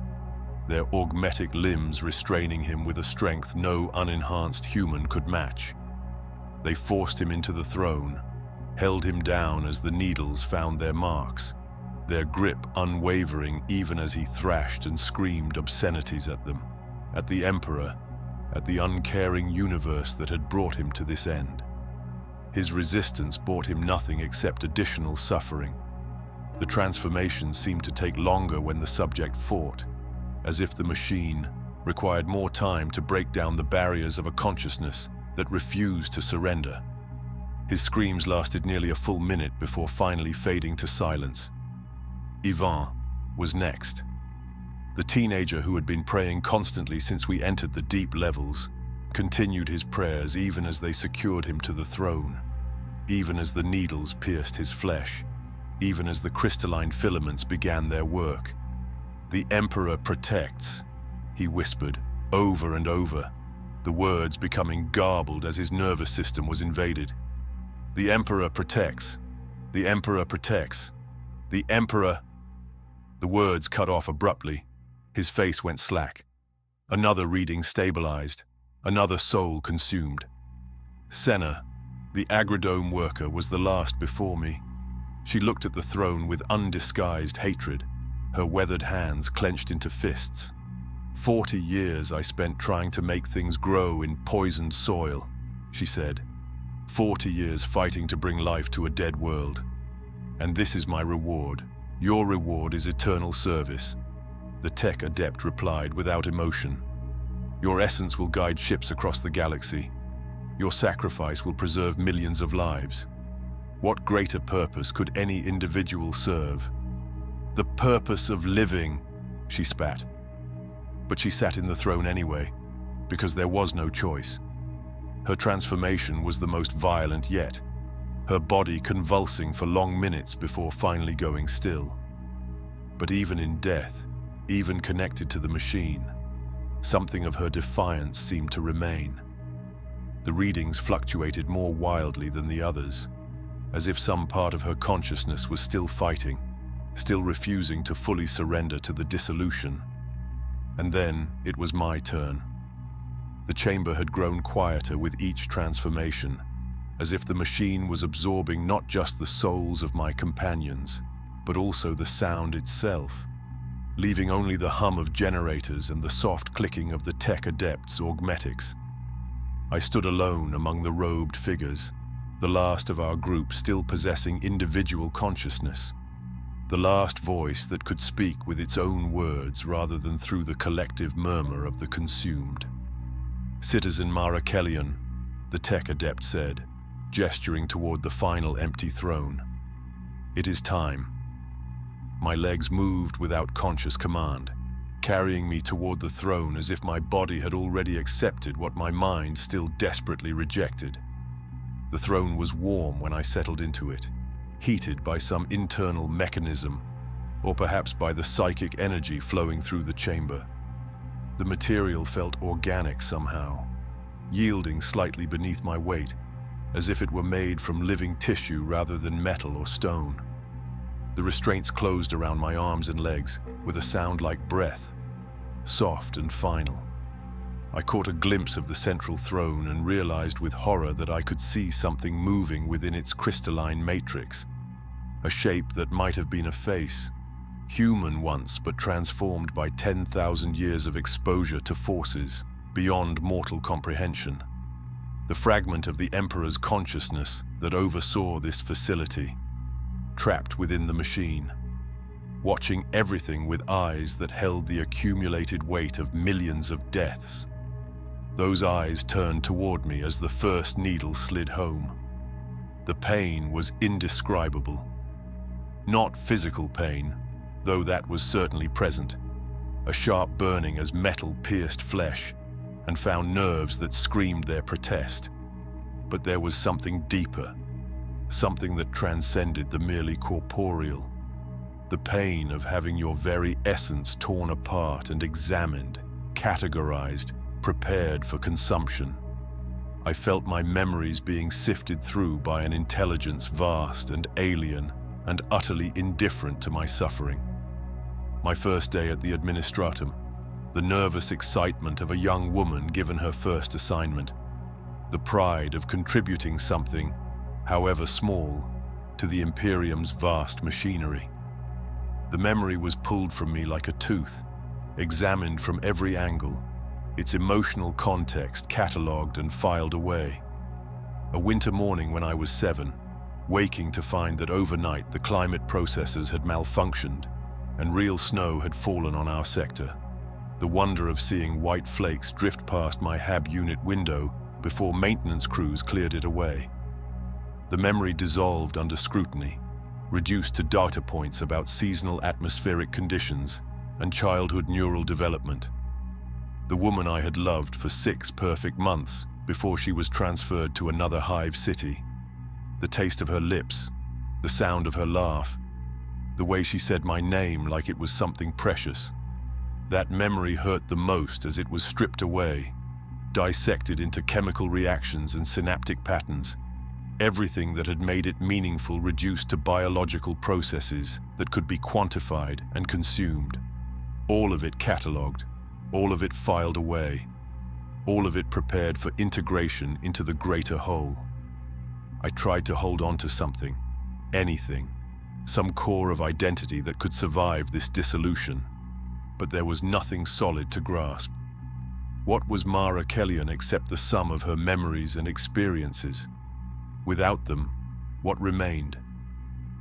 their augmetic limbs restraining him with a strength no unenhanced human could match. They forced him into the throne, held him down as the needles found their marks, their grip unwavering even as he thrashed and screamed obscenities at them, at the Emperor, at the uncaring universe that had brought him to this end. His resistance brought him nothing except additional suffering. The transformation seemed to take longer when the subject fought, as if the machine required more time to break down the barriers of a consciousness that refused to surrender. His screams lasted nearly a full minute before finally fading to silence. Ivan was next. The teenager who had been praying constantly since we entered the deep levels continued his prayers even as they secured him to the throne, even as the needles pierced his flesh, even as the crystalline filaments began their work. "The Emperor protects," he whispered over and over, the words becoming garbled as his nervous system was invaded. "The Emperor protects. The Emperor protects. The Emperor—" The words cut off abruptly. His face went slack. Another reading stabilized. Another soul consumed. Senna, the agrodome worker, was the last before me. She looked at the throne with undisguised hatred, her weathered hands clenched into fists. 40 years I spent trying to make things grow in poisoned soil, she said. 40 years fighting to bring life to a dead world. And this is my reward. Your reward is eternal service. The Tech Adept replied without emotion. Your essence will guide ships across the galaxy. Your sacrifice will preserve millions of lives. What greater purpose could any individual serve? The purpose of living, she spat. But she sat in the throne anyway, because there was no choice. Her transformation was the most violent yet, her body convulsing for long minutes before finally going still. But even in death, even connected to the machine, something of her defiance seemed to remain. The readings fluctuated more wildly than the others, as if some part of her consciousness was still fighting, still refusing to fully surrender to the dissolution. And then it was my turn. The chamber had grown quieter with each transformation, as if the machine was absorbing not just the souls of my companions, but also the sound itself, leaving only the hum of generators and the soft clicking of the tech adepts' augmetics. I stood alone among the robed figures, the last of our group still possessing individual consciousness, the last voice that could speak with its own words rather than through the collective murmur of the consumed. "Citizen Marakelian," the tech adept said, gesturing toward the final empty throne. "It is time." My legs moved without conscious command, carrying me toward the throne as if my body had already accepted what my mind still desperately rejected. The throne was warm when I settled into it, heated by some internal mechanism, or perhaps by the psychic energy flowing through the chamber. The material felt organic somehow, yielding slightly beneath my weight, as if it were made from living tissue rather than metal or stone. The restraints closed around my arms and legs with a sound like breath, soft and final. I caught a glimpse of the central throne and realized with horror that I could see something moving within its crystalline matrix, a shape that might have been a face, human once but transformed by 10,000 years of exposure to forces beyond mortal comprehension. The fragment of the Emperor's consciousness that oversaw this facility, trapped within the machine, watching everything with eyes that held the accumulated weight of millions of deaths. Those eyes turned toward me as the first needle slid home. The pain was indescribable. Not physical pain, though that was certainly present, a sharp burning as metal pierced flesh and found nerves that screamed their protest. But there was something deeper, something that transcended the merely corporeal. The pain of having your very essence torn apart and examined, categorized, prepared for consumption. I felt my memories being sifted through by an intelligence vast and alien and utterly indifferent to my suffering. My first day at the administratum, the nervous excitement of a young woman given her first assignment, the pride of contributing something, however small, to the Imperium's vast machinery. The memory was pulled from me like a tooth, examined from every angle, its emotional context catalogued and filed away. A winter morning when I was 7, waking to find that overnight the climate processors had malfunctioned and real snow had fallen on our sector. The wonder of seeing white flakes drift past my HAB unit window before maintenance crews cleared it away. The memory dissolved under scrutiny, reduced to data points about seasonal atmospheric conditions and childhood neural development. The woman I had loved for 6 perfect months before she was transferred to another hive city. The taste of her lips, the sound of her laugh, the way she said my name like it was something precious. That memory hurt the most as it was stripped away, dissected into chemical reactions and synaptic patterns. Everything that had made it meaningful reduced to biological processes that could be quantified and consumed. All of it catalogued, all of it filed away, all of it prepared for integration into the greater whole. I tried to hold on to something, anything, some core of identity that could survive this dissolution, but there was nothing solid to grasp. What was Mara Kellion except the sum of her memories and experiences? Without them, what remained?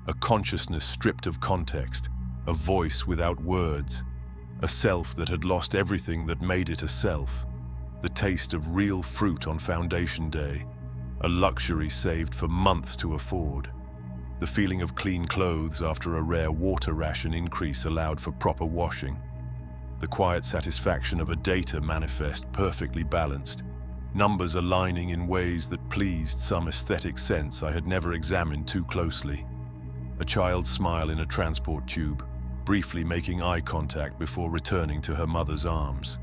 A consciousness stripped of context, a voice without words, a self that had lost everything that made it a self, the taste of real fruit on Foundation Day, a luxury saved for months to afford. The feeling of clean clothes after a rare water ration increase allowed for proper washing. The quiet satisfaction of a data manifest perfectly balanced, numbers aligning in ways that pleased some aesthetic sense I had never examined too closely. A child's smile in a transport tube, briefly making eye contact before returning to her mother's arms.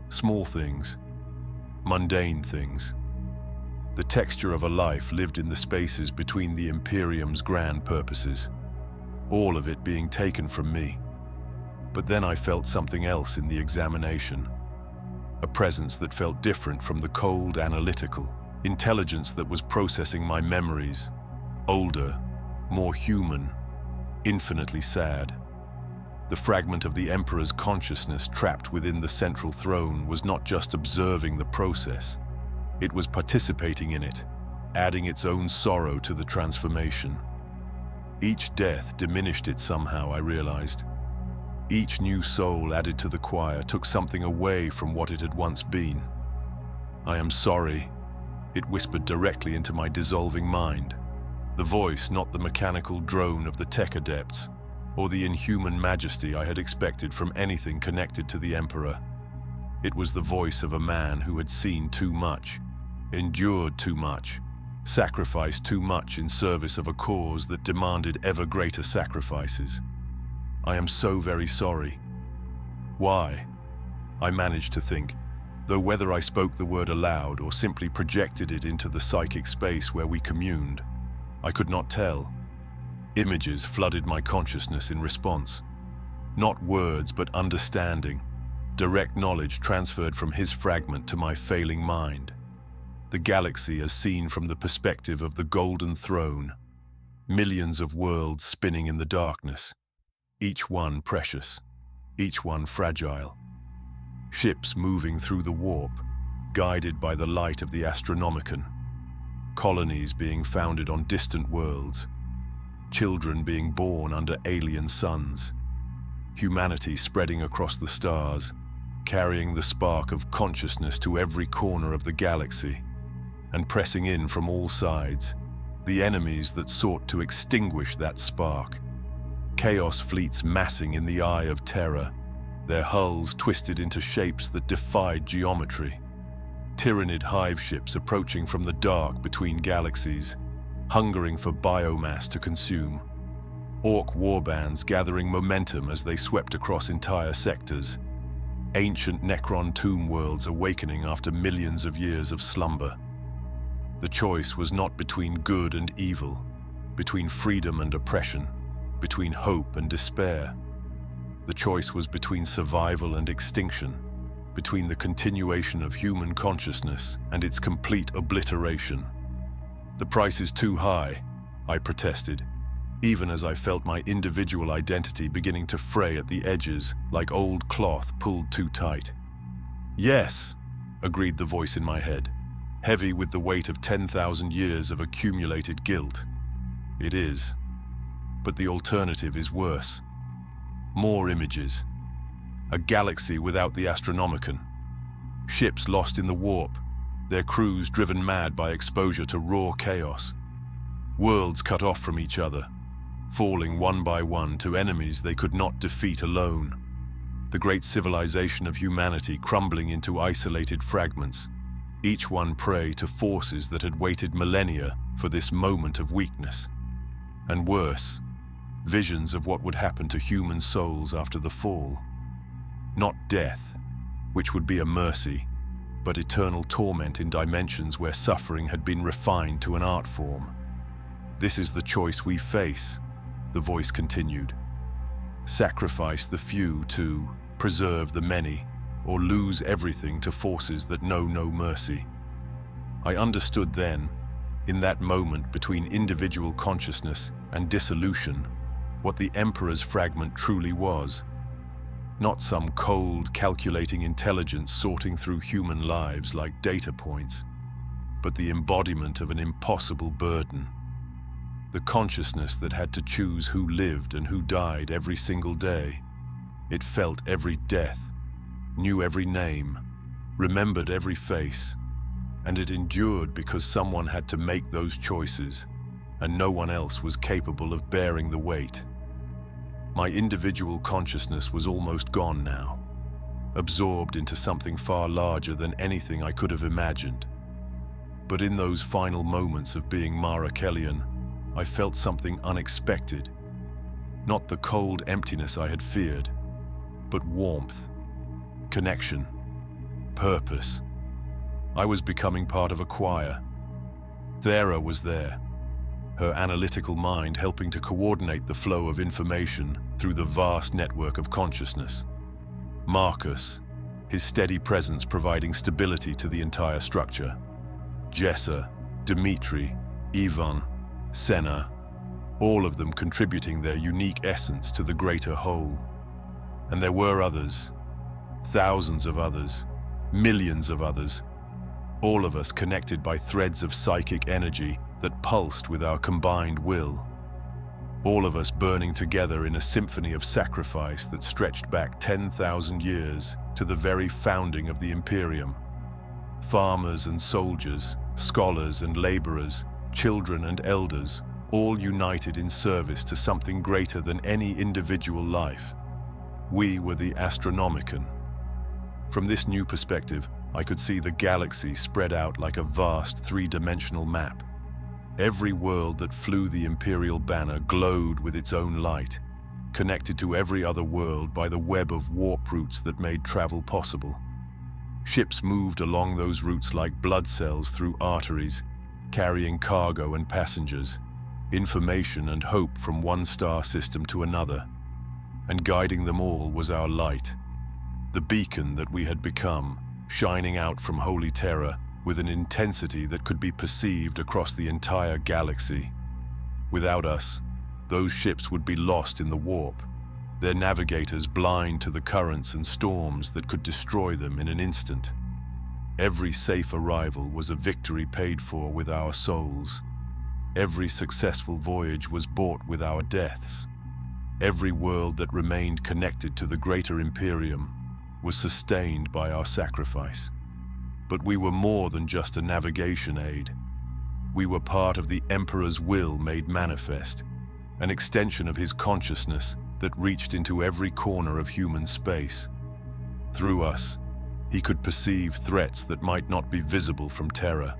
Small things, mundane things. The texture of a life lived in the spaces between the Imperium's grand purposes, all of it being taken from me. But then I felt something else in the examination. A presence that felt different from the cold, analytical intelligence that was processing my memories. Older, more human, infinitely sad. The fragment of the Emperor's consciousness trapped within the central throne was not just observing the process. It was participating in it, adding its own sorrow to the transformation. Each death diminished it somehow, I realized. Each new soul added to the choir took something away from what it had once been. "I am sorry," it whispered directly into my dissolving mind. The voice, not the mechanical drone of the tech adepts, or the inhuman majesty I had expected from anything connected to the Emperor. It was the voice of a man who had seen too much, endured too much, sacrificed too much in service of a cause that demanded ever greater sacrifices. "I am so very sorry." Why? I managed to think, though whether I spoke the word aloud or simply projected it into the psychic space where we communed, I could not tell. Images flooded my consciousness in response. Not words, but understanding. Direct knowledge transferred from his fragment to my failing mind. The galaxy as seen from the perspective of the Golden Throne. Millions of worlds spinning in the darkness. Each one precious. Each one fragile. Ships moving through the warp, guided by the light of the Astronomicon. Colonies being founded on distant worlds. Children being born under alien suns. Humanity spreading across the stars, carrying the spark of consciousness to every corner of the galaxy, and pressing in from all sides, the enemies that sought to extinguish that spark. Chaos fleets massing in the eye of terror, their hulls twisted into shapes that defied geometry. Tyrannid hive ships approaching from the dark between galaxies, hungering for biomass to consume. Orc warbands gathering momentum as they swept across entire sectors. Ancient Necron tomb worlds awakening after millions of years of slumber. The choice was not between good and evil, between freedom and oppression, between hope and despair. The choice was between survival and extinction, between the continuation of human consciousness and its complete obliteration. "The price is too high," I protested, even as I felt my individual identity beginning to fray at the edges like old cloth pulled too tight. "Yes," agreed the voice in my head, heavy with the weight of 10,000 years of accumulated guilt. "It is. But the alternative is worse. More images. A galaxy without the Astronomicon. Ships lost in the warp, their crews driven mad by exposure to raw chaos. Worlds cut off from each other, falling one by one to enemies they could not defeat alone. The great civilization of humanity crumbling into isolated fragments, each one prey to forces that had waited millennia for this moment of weakness. And worse, visions of what would happen to human souls after the fall. Not death, which would be a mercy, but eternal torment in dimensions where suffering had been refined to an art form. "This is the choice we face," the voice continued. "Sacrifice the few to preserve the many, or lose everything to forces that know no mercy." I understood then, in that moment between individual consciousness and dissolution, what the Emperor's fragment truly was. Not some cold, calculating intelligence sorting through human lives like data points, but the embodiment of an impossible burden. The consciousness that had to choose who lived and who died every single day. It felt every death, knew every name, remembered every face, and it endured because someone had to make those choices, and no one else was capable of bearing the weight. My individual consciousness was almost gone now, absorbed into something far larger than anything I could have imagined. But in those final moments of being Mara Kellion, I felt something unexpected. Not the cold emptiness I had feared, but warmth, connection, purpose. I was becoming part of a choir. Thera was there, her analytical mind helping to coordinate the flow of information through the vast network of consciousness. Marcus, his steady presence providing stability to the entire structure. Jessa, Dmitri, Ivan, Senna, all of them contributing their unique essence to the greater whole. And there were others, thousands of others, millions of others, all of us connected by threads of psychic energy that pulsed with our combined will. All of us burning together in a symphony of sacrifice that stretched back 10,000 years to the very founding of the Imperium. Farmers and soldiers, scholars and laborers, children and elders, all united in service to something greater than any individual life. We were the Astronomicon. From this new perspective, I could see the galaxy spread out like a vast three-dimensional map. Every world that flew the Imperial banner glowed with its own light, connected to every other world by the web of warp routes that made travel possible. Ships moved along those routes like blood cells through arteries, carrying cargo and passengers, information and hope from one star system to another. And guiding them all was our light, the beacon that we had become, shining out from Holy Terra with an intensity that could be perceived across the entire galaxy. Without us, those ships would be lost in the warp, their navigators blind to the currents and storms that could destroy them in an instant. Every safe arrival was a victory paid for with our souls. Every successful voyage was bought with our deaths. Every world that remained connected to the greater Imperium was sustained by our sacrifice. But we were more than just a navigation aid. We were part of the Emperor's will made manifest, an extension of his consciousness that reached into every corner of human space. Through us, he could perceive threats that might not be visible from Terra.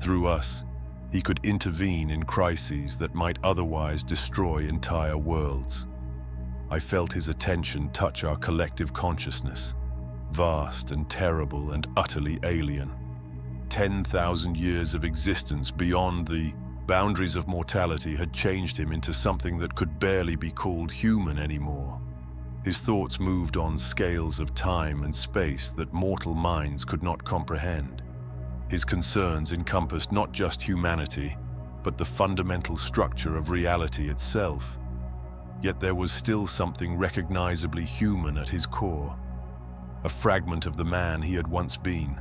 Through us, he could intervene in crises that might otherwise destroy entire worlds. I felt his attention touch our collective consciousness, vast and terrible and utterly alien. 10,000 years of existence beyond the boundaries of mortality had changed him into something that could barely be called human anymore. His thoughts moved on scales of time and space that mortal minds could not comprehend. His concerns encompassed not just humanity, but the fundamental structure of reality itself. Yet there was still something recognizably human at his core. A fragment of the man he had once been,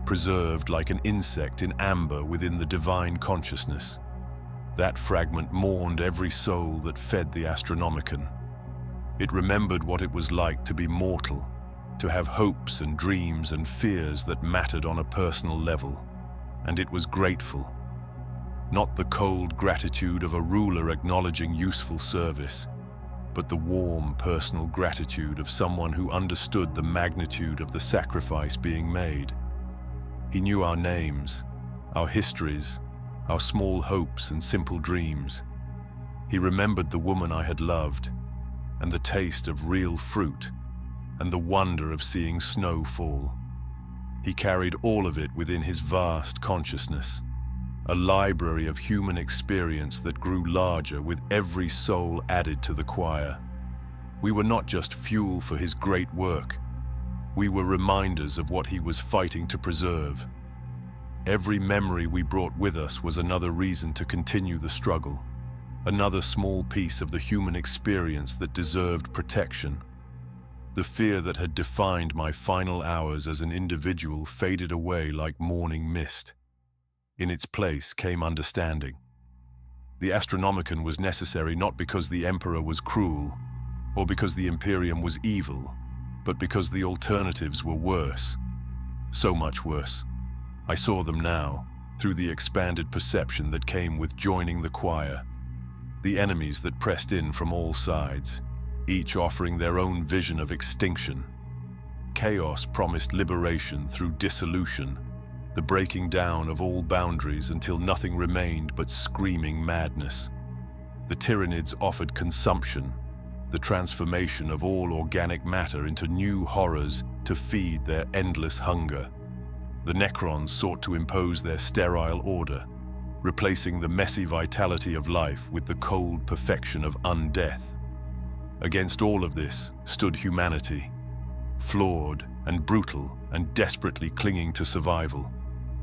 preserved like an insect in amber within the divine consciousness. That fragment mourned every soul that fed the Astronomicon. It remembered what it was like to be mortal, to have hopes and dreams and fears that mattered on a personal level, and it was grateful. Not the cold gratitude of a ruler acknowledging useful service, but the warm personal gratitude of someone who understood the magnitude of the sacrifice being made. He knew our names, our histories, our small hopes and simple dreams. He remembered the woman I had loved, and the taste of real fruit, and the wonder of seeing snow fall. He carried all of it within his vast consciousness, a library of human experience that grew larger with every soul added to the choir. We were not just fuel for his great work. We were reminders of what he was fighting to preserve. Every memory we brought with us was another reason to continue the struggle, another small piece of the human experience that deserved protection. The fear that had defined my final hours as an individual faded away like morning mist. In its place came understanding. The Astronomicon was necessary not because the Emperor was cruel, or because the Imperium was evil, but because the alternatives were worse. So much worse. I saw them now, through the expanded perception that came with joining the choir. The enemies that pressed in from all sides, each offering their own vision of extinction. Chaos promised liberation through dissolution, the breaking down of all boundaries until nothing remained but screaming madness. The Tyranids offered consumption, the transformation of all organic matter into new horrors to feed their endless hunger. The Necrons sought to impose their sterile order, replacing the messy vitality of life with the cold perfection of undeath. Against all of this stood humanity, flawed and brutal and desperately clinging to survival.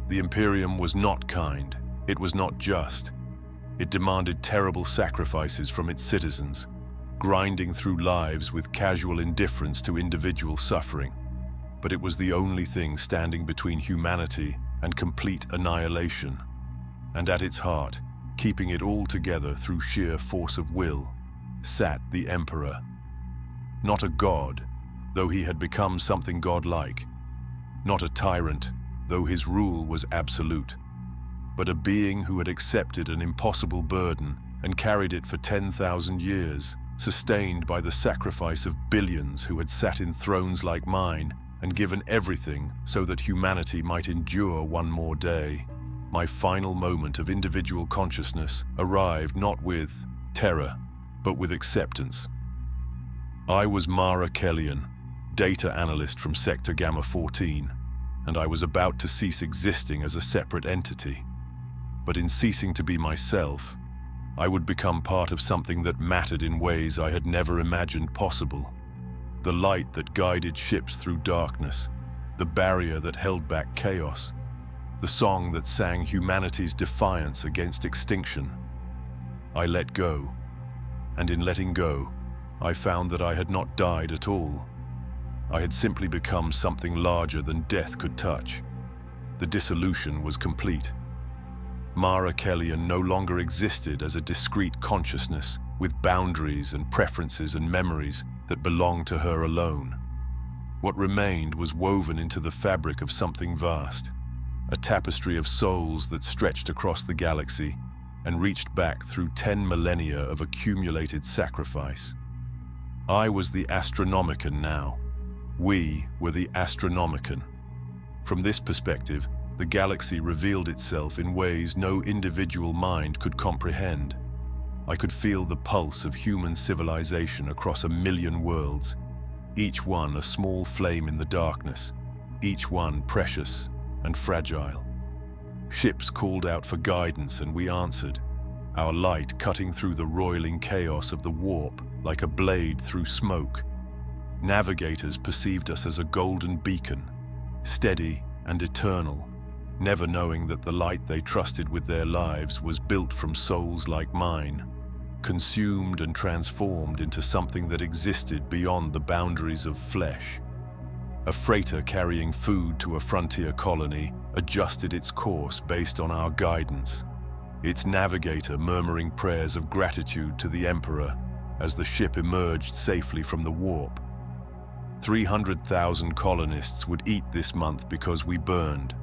The Imperium was not kind, it was not just. It demanded terrible sacrifices from its citizens, grinding through lives with casual indifference to individual suffering. But it was the only thing standing between humanity and complete annihilation. And at its heart, keeping it all together through sheer force of will, sat the Emperor. Not a god, though he had become something godlike. Not a tyrant, though his rule was absolute. But a being who had accepted an impossible burden and carried it for 10,000 years, sustained by the sacrifice of billions who had sat in thrones like mine and given everything so that humanity might endure one more day. My final moment of individual consciousness arrived not with terror, but with acceptance. I was Mara Kellion, data analyst from Sector Gamma 14, and I was about to cease existing as a separate entity. But in ceasing to be myself, I would become part of something that mattered in ways I had never imagined possible. The light that guided ships through darkness, the barrier that held back chaos, the song that sang humanity's defiance against extinction. I let go, and in letting go, I found that I had not died at all. I had simply become something larger than death could touch. The dissolution was complete. Mara Kellion no longer existed as a discrete consciousness with boundaries and preferences and memories that belonged to her alone. What remained was woven into the fabric of something vast, a tapestry of souls that stretched across the galaxy and reached back through 10 millennia of accumulated sacrifice. I was the Astronomicon now. We were the Astronomicon. From this perspective, the galaxy revealed itself in ways no individual mind could comprehend. I could feel the pulse of human civilization across 1,000,000 worlds, each one a small flame in the darkness, each one precious and fragile. Ships called out for guidance and we answered, our light cutting through the roiling chaos of the warp like a blade through smoke. Navigators perceived us as a golden beacon, steady and eternal, never knowing that the light they trusted with their lives was built from souls like mine, consumed and transformed into something that existed beyond the boundaries of flesh. A freighter carrying food to a frontier colony adjusted its course based on our guidance, its navigator murmuring prayers of gratitude to the Emperor as the ship emerged safely from the warp. 300,000 colonists would eat this month because we burned.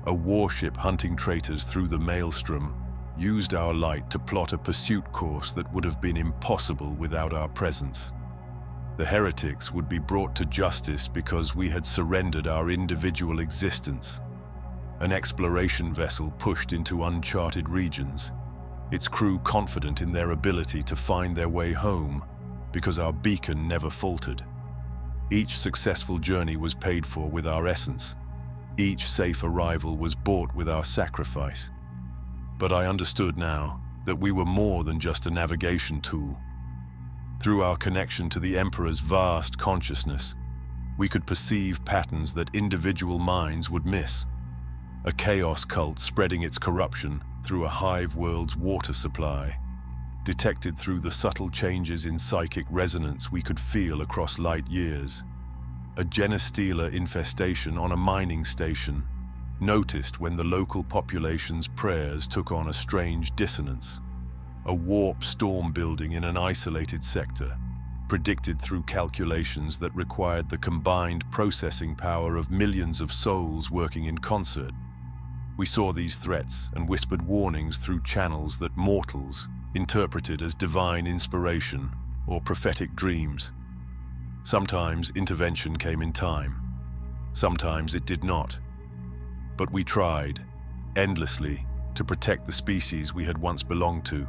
A warship hunting traitors through the maelstrom used our light to plot a pursuit course that would have been impossible without our presence. The heretics would be brought to justice because we had surrendered our individual existence. An exploration vessel pushed into uncharted regions, its crew confident in their ability to find their way home because our beacon never faltered. Each successful journey was paid for with our essence. Each safe arrival was bought with our sacrifice. But I understood now that we were more than just a navigation tool. Through our connection to the Emperor's vast consciousness, we could perceive patterns that individual minds would miss. A chaos cult spreading its corruption through a hive world's water supply, detected through the subtle changes in psychic resonance we could feel across light years. A genestealer infestation on a mining station, noticed when the local population's prayers took on a strange dissonance. A warp storm building in an isolated sector, predicted through calculations that required the combined processing power of millions of souls working in concert. We saw these threats and whispered warnings through channels that mortals interpreted as divine inspiration or prophetic dreams. Sometimes intervention came in time. Sometimes it did not. But we tried, endlessly, to protect the species we had once belonged to,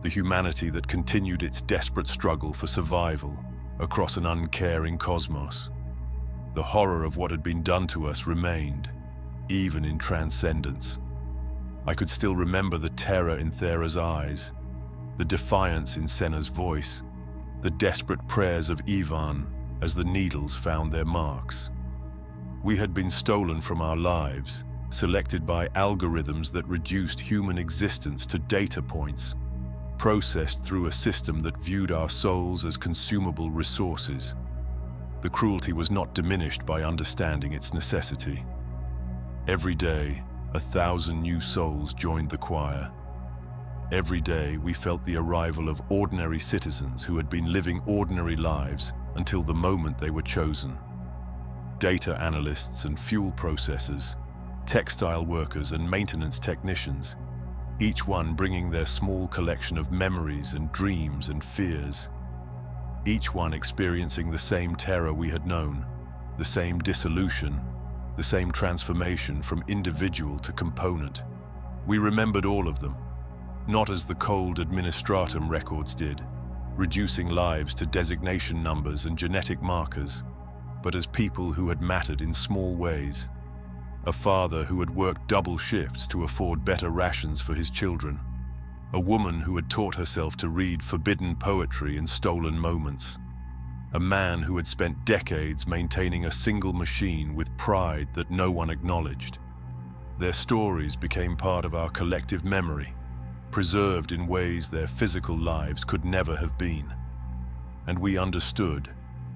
the humanity that continued its desperate struggle for survival across an uncaring cosmos. The horror of what had been done to us remained, even in transcendence. I could still remember the terror in Thera's eyes, the defiance in Senna's voice, the desperate prayers of Ivan as the needles found their marks. We had been stolen from our lives, selected by algorithms that reduced human existence to data points, processed through a system that viewed our souls as consumable resources. The cruelty was not diminished by understanding its necessity. Every day, 1,000 new souls joined the choir. Every day, we felt the arrival of ordinary citizens who had been living ordinary lives until the moment they were chosen. Data analysts and fuel processors, textile workers and maintenance technicians, each one bringing their small collection of memories and dreams and fears. Each one experiencing the same terror we had known, the same dissolution, the same transformation from individual to component. We remembered all of them, not as the cold administratum records did, reducing lives to designation numbers and genetic markers, but as people who had mattered in small ways. A father who had worked double shifts to afford better rations for his children. A woman who had taught herself to read forbidden poetry in stolen moments. A man who had spent decades maintaining a single machine with pride that no one acknowledged. Their stories became part of our collective memory, preserved in ways their physical lives could never have been. And we understood,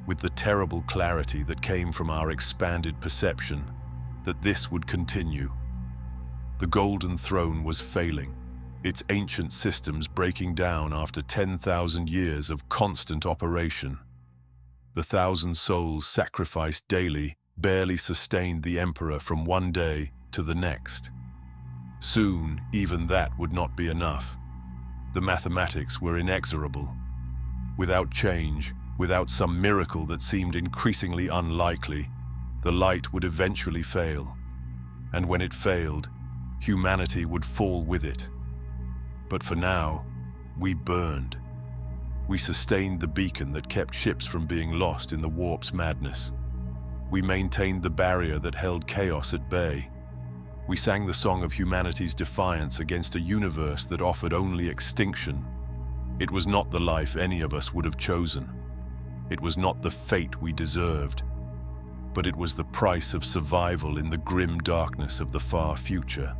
with the terrible clarity that came from our expanded perception, that this would continue. The Golden Throne was failing, its ancient systems breaking down after 10,000 years of constant operation. The 1,000 souls sacrificed daily barely sustained the Emperor from one day to the next. Soon, even that would not be enough. The mathematics were inexorable. Without change, without some miracle that seemed increasingly unlikely, the light would eventually fail. And when it failed, humanity would fall with it. But for now, we burned. We sustained the beacon that kept ships from being lost in the warp's madness. We maintained the barrier that held chaos at bay. We sang the song of humanity's defiance against a universe that offered only extinction. It was not the life any of us would have chosen. It was not the fate we deserved. But it was the price of survival in the grim darkness of the far future.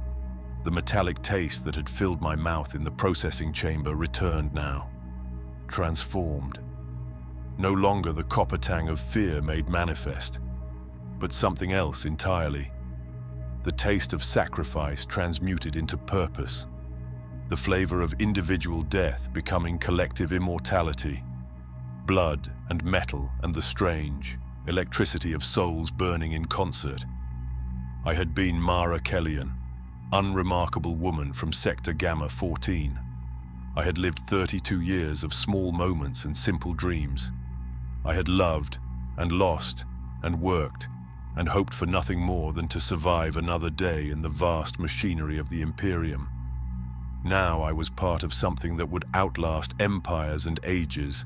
The metallic taste that had filled my mouth in the processing chamber returned now, transformed. No longer the copper tang of fear made manifest, but something else entirely. The taste of sacrifice transmuted into purpose. The flavor of individual death becoming collective immortality. Blood and metal and the strange, electricity of souls burning in concert. I had been Mara Kellyan, unremarkable woman from Sector Gamma 14. I had lived 32 years of small moments and simple dreams. I had loved and lost and worked and hoped for nothing more than to survive another day in the vast machinery of the Imperium. Now I was part of something that would outlast empires and ages,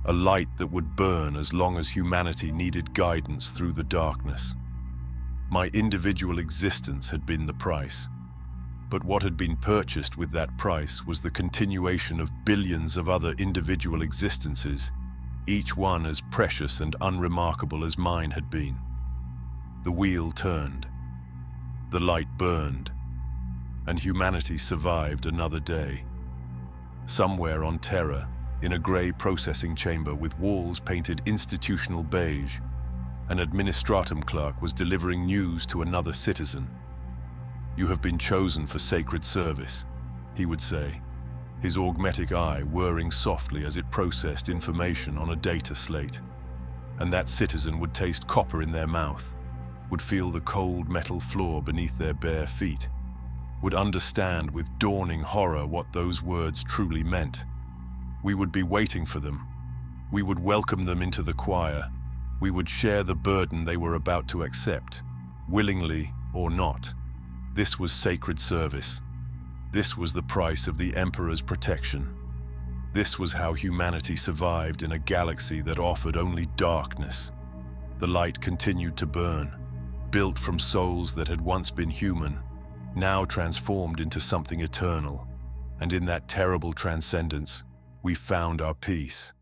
a light that would burn as long as humanity needed guidance through the darkness. My individual existence had been the price. But what had been purchased with that price was the continuation of billions of other individual existences, each one as precious and unremarkable as mine had been. The wheel turned. The light burned. And humanity survived another day. Somewhere on Terra, in a grey processing chamber with walls painted institutional beige, an administratum clerk was delivering news to another citizen. "You have been chosen for sacred service," he would say, his augmetic eye whirring softly as it processed information on a data slate. And that citizen would taste copper in their mouth, would feel the cold metal floor beneath their bare feet, would understand with dawning horror what those words truly meant. We would be waiting for them. We would welcome them into the choir. We would share the burden they were about to accept, willingly or not. This was sacred service. This was the price of the Emperor's protection. This was how humanity survived in a galaxy that offered only darkness. The light continued to burn, built from souls that had once been human, now transformed into something eternal. And in that terrible transcendence, we found our peace.